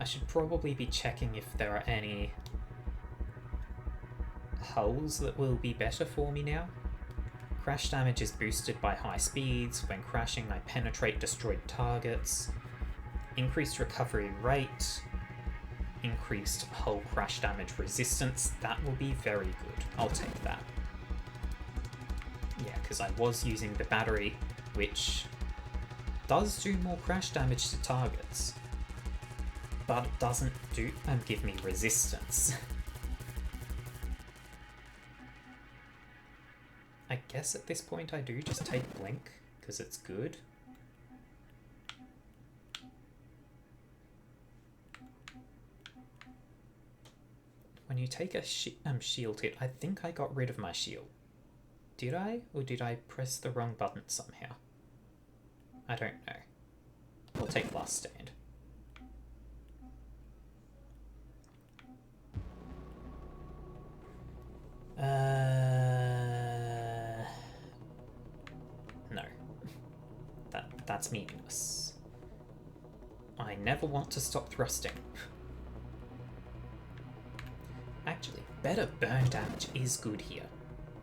I should probably be checking if there are any hulls that will be better for me now. Crash damage is boosted by high speeds. When crashing, I penetrate destroyed targets. Increased recovery rate. Increased hull crash damage resistance. That will be very good. I'll take that. Yeah, because I was using the battery, which does do more crash damage to targets, but it doesn't give me resistance. I guess at this point I do just take Blink, because it's good. When you take a shield hit, I think I got rid of my shield. Did I? Or did I press the wrong button somehow? I don't know. I'll take Last Stand. that's meaningless. I never want to stop thrusting. Actually, better burn damage is good here,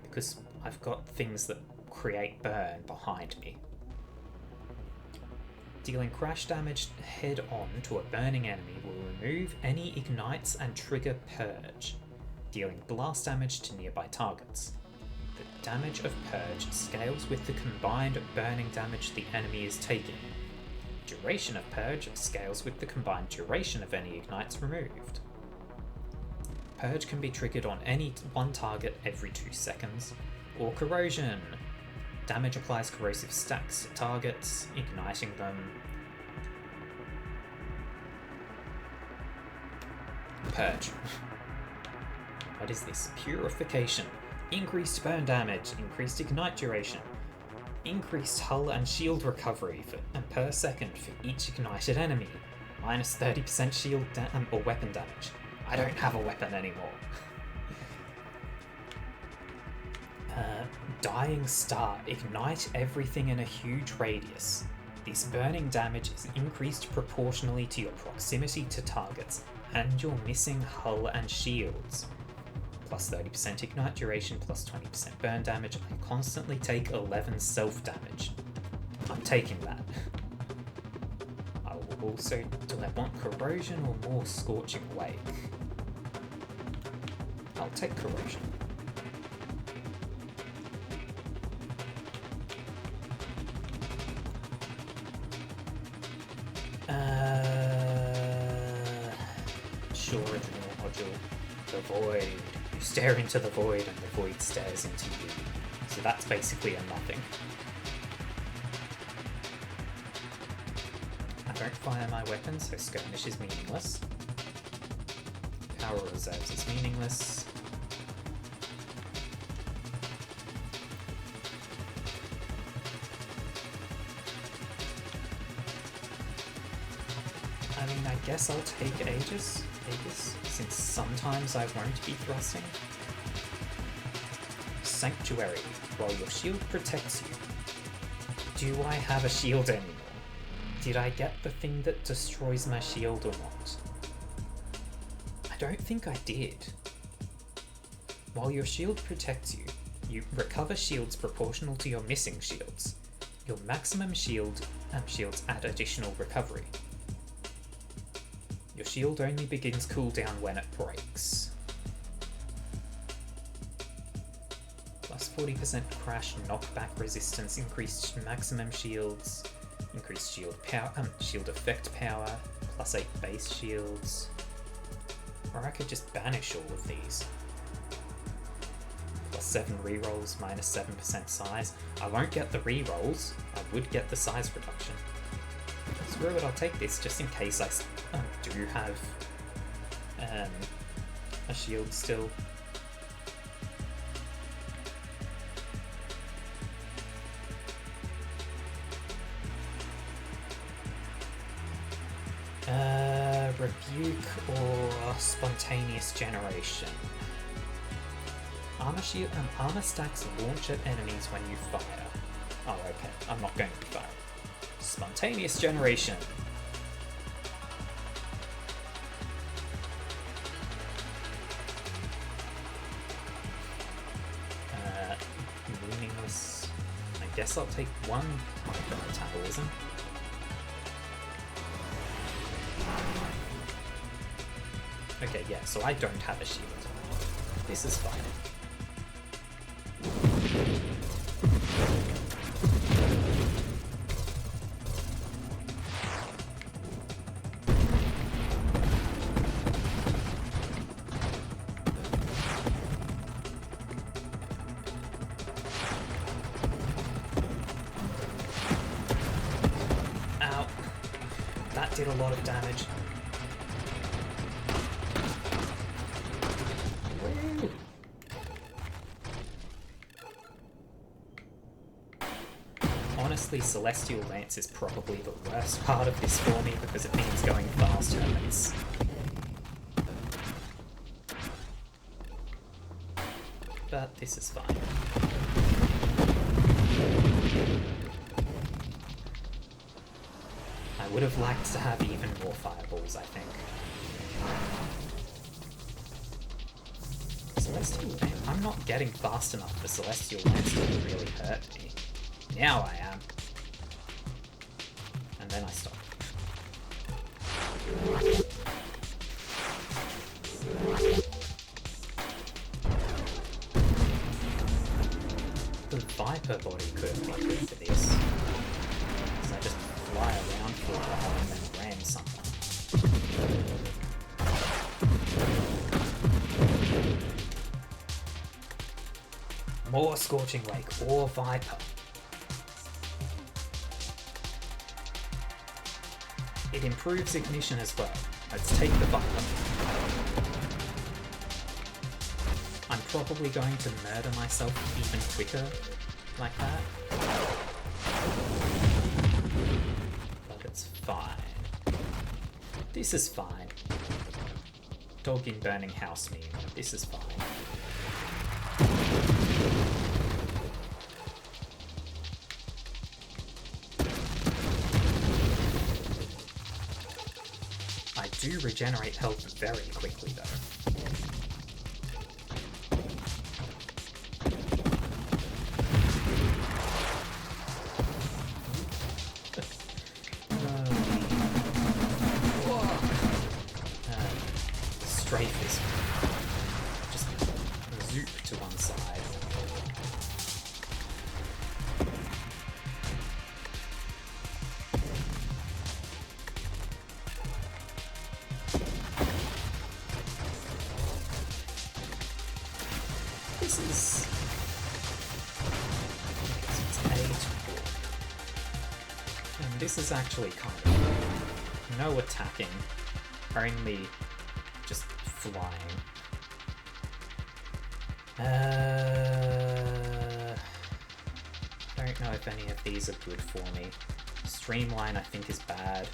because I've got things that create burn behind me. Dealing crash damage head-on to a burning enemy will remove any ignites and trigger Purge, dealing blast damage to nearby targets. The damage of Purge scales with the combined burning damage the enemy is taking. Duration of Purge scales with the combined duration of any ignites removed. Purge can be triggered on any one target every 2 seconds, or Corrosion. Damage applies corrosive stacks to targets, igniting them. Purge. What is this? Purification. Increased burn damage, increased ignite duration, increased hull and shield recovery per second for each ignited enemy, minus 30% shield or weapon damage. I don't have a weapon anymore. Dying Star. Ignite everything in a huge radius. This burning damage is increased proportionally to your proximity to targets and your missing hull and shields. Plus 30% ignite duration, plus 20% burn damage. I constantly take 11 self damage. I'm taking that. I will also... do I want Corrosion or more Scorching Wake? I'll take Corrosion. Sure, original module. The Void. You stare into the void and the void stares into you. So that's basically a nothing. I don't fire my weapon, so Skirmish is meaningless. Power Reserves is meaningless. I mean, I guess I'll take Aegis, since sometimes I won't be thrusting. Sanctuary. While your shield protects you. Do I have a shield anymore? Did I get the thing that destroys my shield or not? I don't think I did. While your shield protects you, you recover shields proportional to your missing shields. Your maximum shields add additional recovery. Your shield only begins cooldown when it breaks. Plus 40% crash, knockback resistance, increased maximum shields, increased shield power, shield effect power, plus 8 base shields. Or I could just banish all of these. Plus 7 rerolls, minus 7% size. I won't get the rerolls, I would get the size reduction. Screw it, I'll take this just in case I do have a shield still. Rebuke or Spontaneous Generation. Armor stacks launch at enemies when you fire. Oh, okay. I'm not going to be firing. Spontaneous Generation. Meaningless. I guess I'll take one micro-metabolism. Okay, yeah, so I don't have a shield. This is fine. Ow. That did a lot of damage. Honestly, Celestial Lance is probably the worst part of this for me because it means going fast hurts. But this is fine. would have liked to have even more fireballs, I think. Celestial Lance. I'm not getting fast enough for Celestial Lance to really hurt me. Now I am. And then I stop. The Viper body could have been good for this. So I just fly around for a while and then ram something. More Scorching Wake or Viper. It improves ignition as well. Let's take the Viper. I'm probably going to murder myself even quicker like that. But it's fine. This is fine. Dog in burning house meme. This is fine. I do regenerate health very quickly though. Strafe is just zoop to one side. This is... it's 8. And this is actually kind of... no attacking, only just flying. Don't know if any of these are good for me. Streamline I think is bad.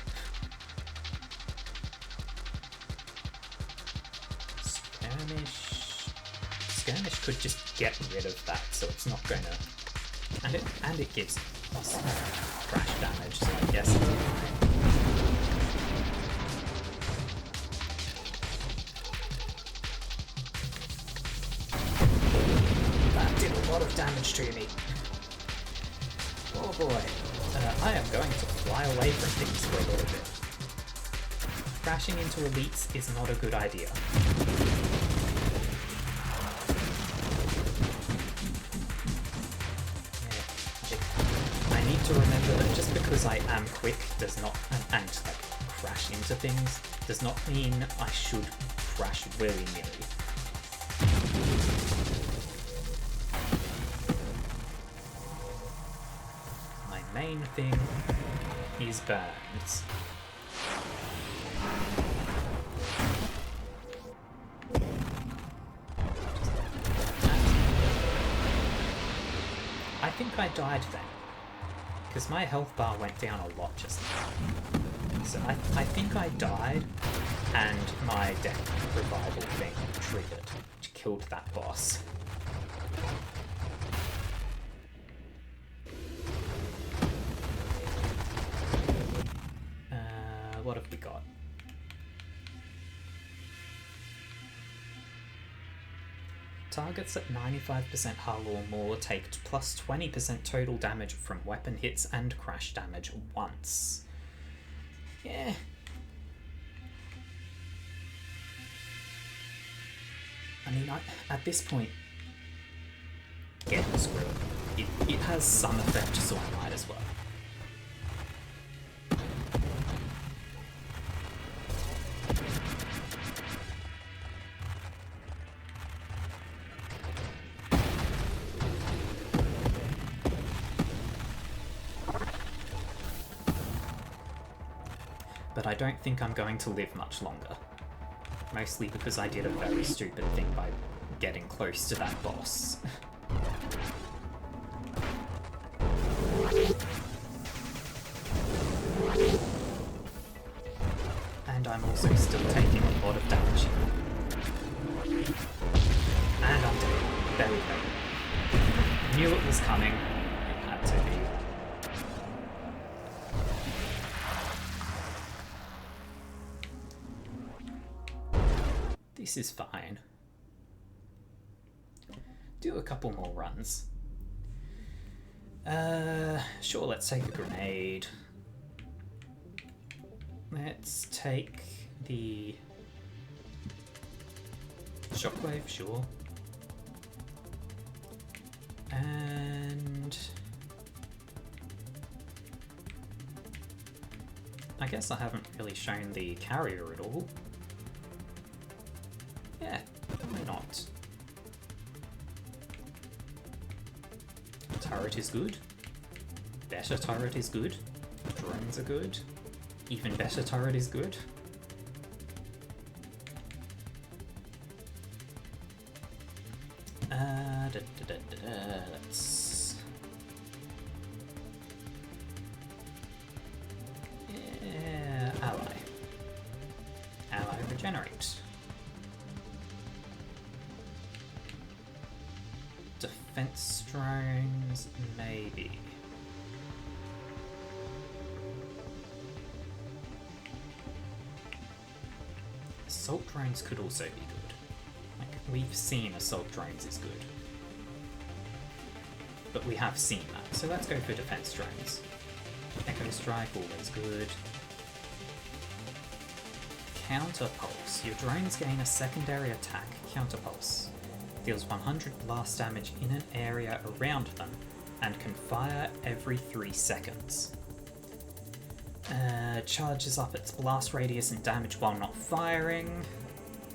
Skirmish could just get rid of that, so it's not gonna... and it gives us crash damage, so I guess it's fine. Did a lot of damage to me. Oh boy. I am going to fly away from things for a little bit. Crashing into elites is not a good idea. Yeah. I need to remember that just because I am quick does not, and like crash into things, does not mean I should crash willy-nilly. Main thing is burns. I think I died then, because my health bar went down a lot just now. So I think I died, and my death revival thing triggered, which killed that boss. What have we got? Targets at 95% hull or more take plus 20% total damage from weapon hits and crash damage once. Yeah. I mean, at this point, get screwed. It has some effect, so I might as well. But I don't think I'm going to live much longer. Mostly because I did a very stupid thing by getting close to that boss. And I'm also still taking a lot of damage. And I'm dead. There we go. Knew it was coming. It had to be. This is fine. Do a couple more runs. Sure, let's take a grenade. Let's take the shockwave, sure. And I guess I haven't really shown the carrier at all. Yeah, why not? Turret is good. Better turret is good. Drones are good. Even better turret is good. Let's... Yeah, ally. Ally regenerate. Defense drones, maybe. Assault drones could also be good. Like, we've seen assault drones is good. But we have seen that, so let's go for defense drones. Echo Strike, always good. Counter Pulse. Your drones gain a secondary attack, Counter Pulse. Deals 100 blast damage in an area around them, and can fire every 3 seconds. Charges up its blast radius and damage while not firing,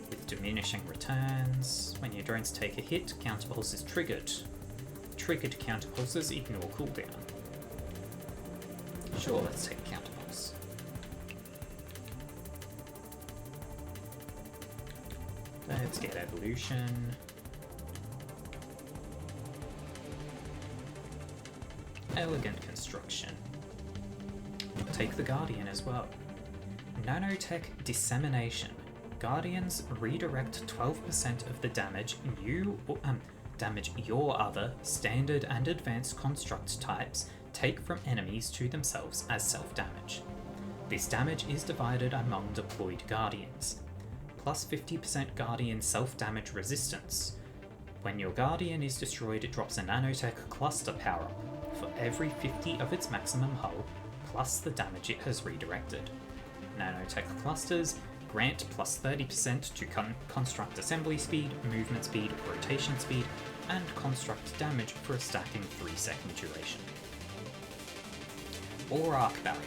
with diminishing returns. When your drones take a hit, Counter Pulse is triggered. Triggered Counter Pulses ignore cooldown. Sure, let's take Counter Pulse. Let's get Evolution. Elegant Construction. Take the Guardian as well. Nanotech Dissemination. Guardians redirect 12% of the damage your other standard and advanced construct types take from enemies to themselves as self-damage. This damage is divided among deployed Guardians. Plus 50% Guardian self-damage resistance. When your Guardian is destroyed, it drops a Nanotech Cluster power-up for every 50 of its maximum hull, plus the damage it has redirected. Nanotech Clusters grant plus 30% to construct assembly speed, movement speed, rotation speed, and construct damage for a stacking 3-second duration. Or Arc Barrier.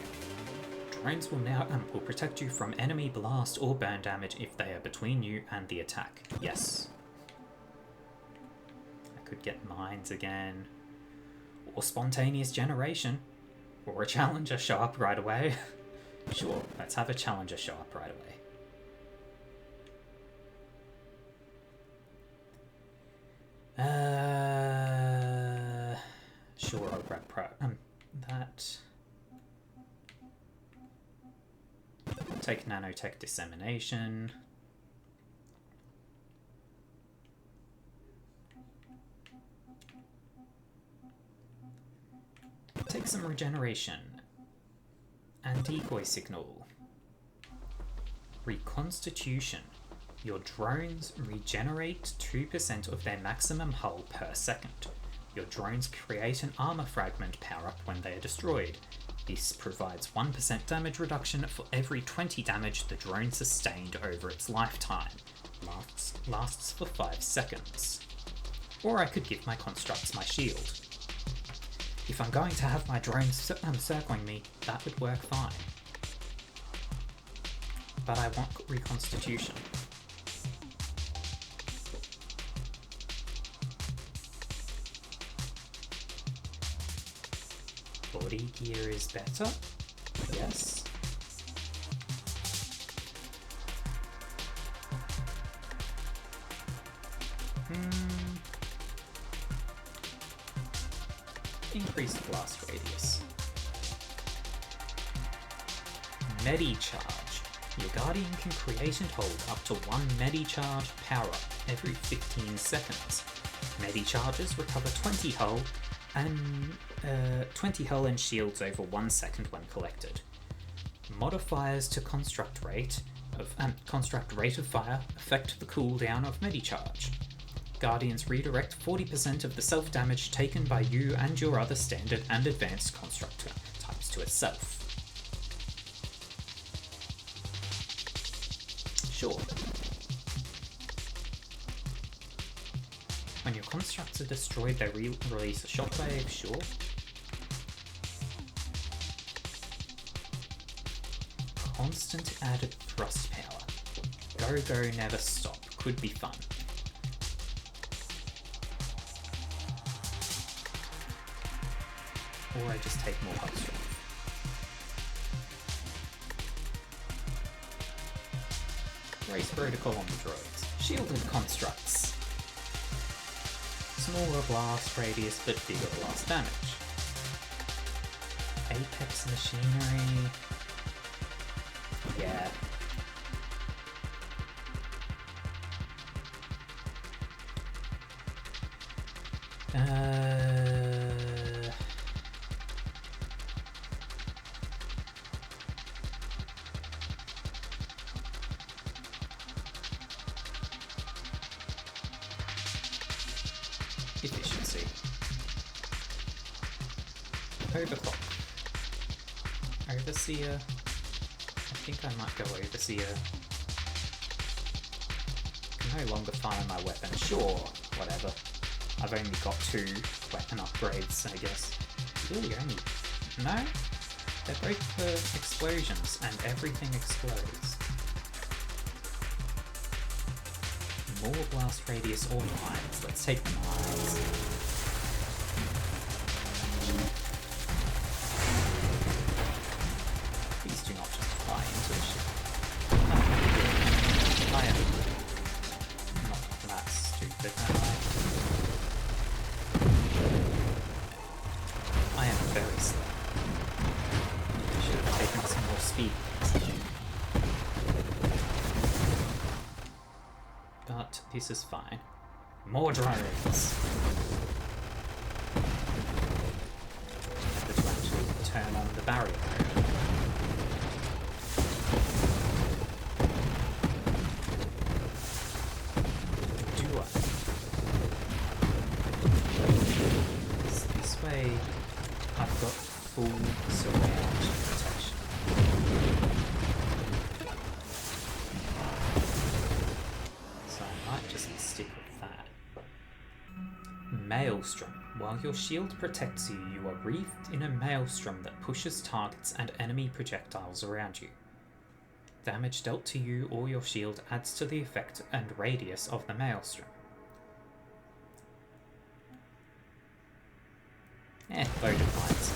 Drones will protect you from enemy blast or burn damage if they are between you and the attack. Yes. I could get mines again. Or Spontaneous Generation. Or a Challenger show up right away. Sure, let's have a Challenger show up right away. Sure, I'll grab that. Take Nanotech Dissemination. Take some regeneration. And Decoy Signal. Reconstitution. Your drones regenerate 2% of their maximum hull per second. Your drones create an armor fragment power-up when they are destroyed. This provides 1% damage reduction for every 20 damage the drone sustained over its lifetime. Lasts for 5 seconds. Or I could give my constructs my shield. If I'm going to have my drones circling me, that would work fine. But I want reconstitution. Body gear is better. Yes. Increased blast radius. Medi-charge. Your Guardian can create and hold up to 1 Medi-charge power-up every 15 seconds. Medi-charges recover 20 hull and shields over 1 second when collected. Modifiers to construct rate construct rate of fire affect the cooldown of Medicharge. Guardians redirect 40% of the self-damage taken by you and your other standard and advanced construct types to itself. Sure. When your constructs are destroyed, they release a shockwave, sure. Constant added thrust power. Go, go, never stop. Could be fun. Or I just take more hug strength. Race protocol on the droids. Shielded constructs. Smaller blast radius but bigger blast damage. Apex machinery. Yeah. Efficiency. Overclock. Overseer. I think I might go Overseer. Can no longer fire my weapon. Sure, whatever. I've only got 2 weapon upgrades, I guess. Really only... No? They're both for explosions, and everything explodes. More blast radius or mines. Let's take the mines. Please do not just fly into the ship. I am not that stupid, am I? I am very slow. I should have taken some more speed. But this is fine. More drones! Remember to actually turn on the barrier. Do I? This way I've got full surround protection. So I might just stick with that. Maelstrom. While your shield protects you, you are wreathed in a maelstrom that pushes targets and enemy projectiles around you. Damage dealt to you or your shield adds to the effect and radius of the maelstrom. Loaded mines.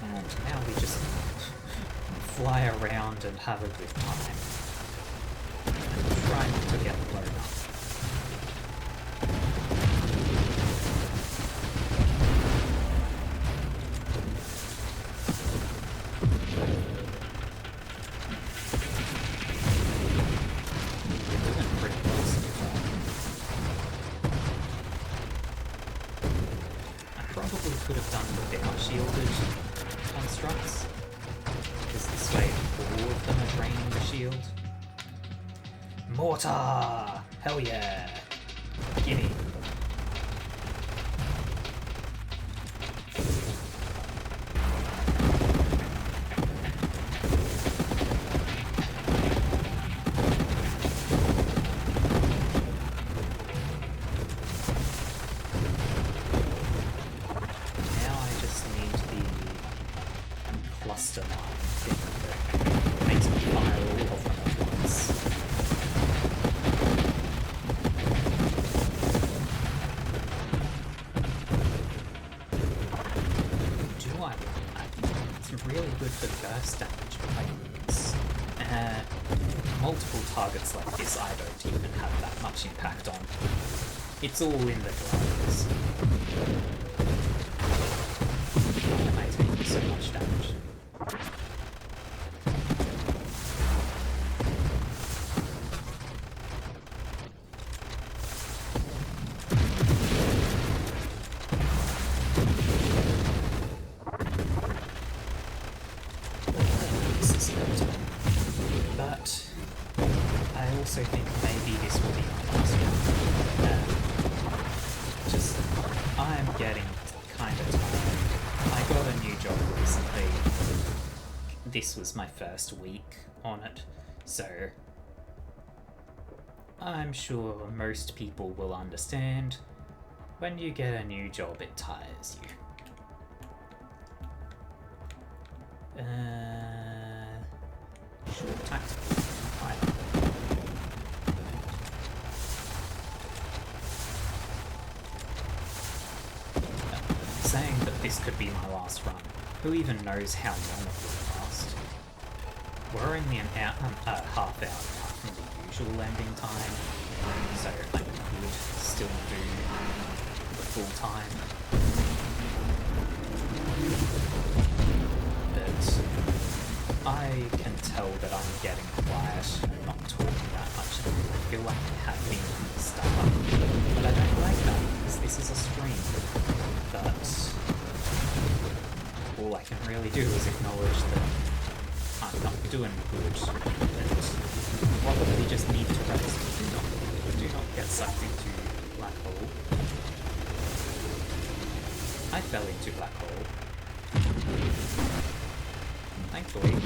And now we just fly around and have a good time. And try not to get blown up. Could have done without shielded constructs, because this way all of them are draining the shield. Mortar! Hell yeah! Gimme! Cluster mine thing that makes me fire all of them at once. Do I want that? It's really good for burst damage, but multiple targets like this I don't even have that much impact on. It's all in the gliders. Why am I taking so much damage? transcript. But I also think maybe this will be my last one. Just, I'm getting kind of tired. I got a new job recently. This was my first week on it, so I'm sure most people will understand. When you get a new job, it tires you. Short tactical. Right. Saying that this could be my last run. Who even knows how long it will last? We're only an hour, half hour now from the usual ending time, so I could still do the full time. But I can tell that I'm getting quiet and not talking that much. I feel like I have been from the start, but I don't like that because this is a stream. But all I can really do is acknowledge that I'm not doing good and probably just need to rest. Do not get sucked into black hole. I fell into black hole. Thankfully, it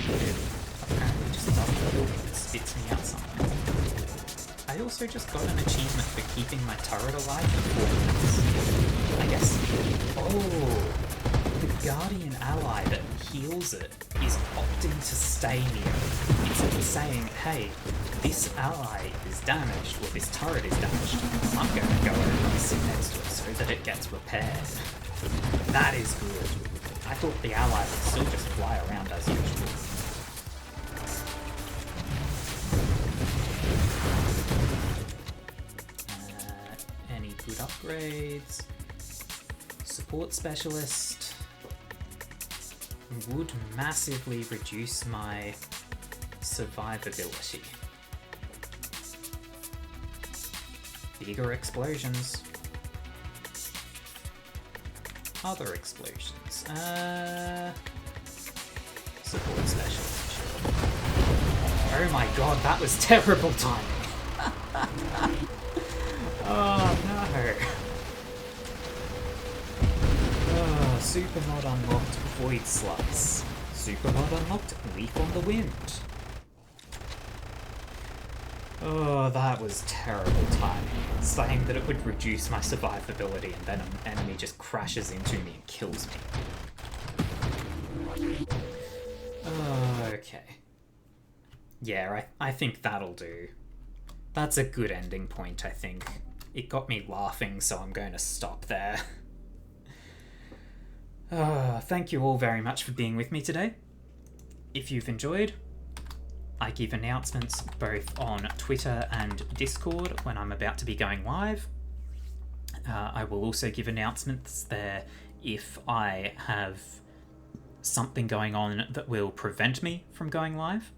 apparently just doesn't kill me, it spits me out something. I also just got an achievement for keeping my turret alive for 4 minutes. I guess. Oh, the Guardian ally that heals it is opting to stay near it. It's saying, hey, this ally is damaged, or this turret is damaged. I'm going to go over and sit next to it so that it gets repaired. That is good. I thought the ally would still just fly around as usual. Any good upgrades? Support specialist would massively reduce my survivability. Bigger explosions. Other explosions. Support specialist, sure. Oh my god, that was terrible timing. Oh no. Oh, super mod unlocked Void Slice. Super mod unlocked Leaf on the Wind. Oh, that was terrible timing. Saying that it would reduce my survivability and then an enemy just crashes into me and kills me. Okay. Yeah, I think that'll do. That's a good ending point, I think. It got me laughing, so I'm going to stop there. Thank you all very much for being with me today. If you've enjoyed, I give announcements both on Twitter and Discord when I'm about to be going live. I will also give announcements there if I have something going on that will prevent me from going live.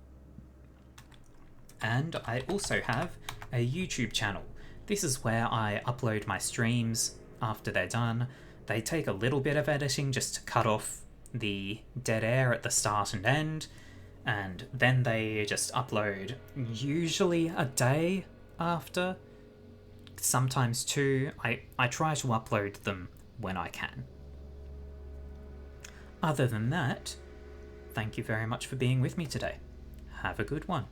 And I also have a YouTube channel. This is where I upload my streams after they're done. They take a little bit of editing just to cut off the dead air at the start and end, and then they just upload usually a day after, sometimes 2. I try to upload them when I can. Other than that, thank you very much for being with me today. Have a good one.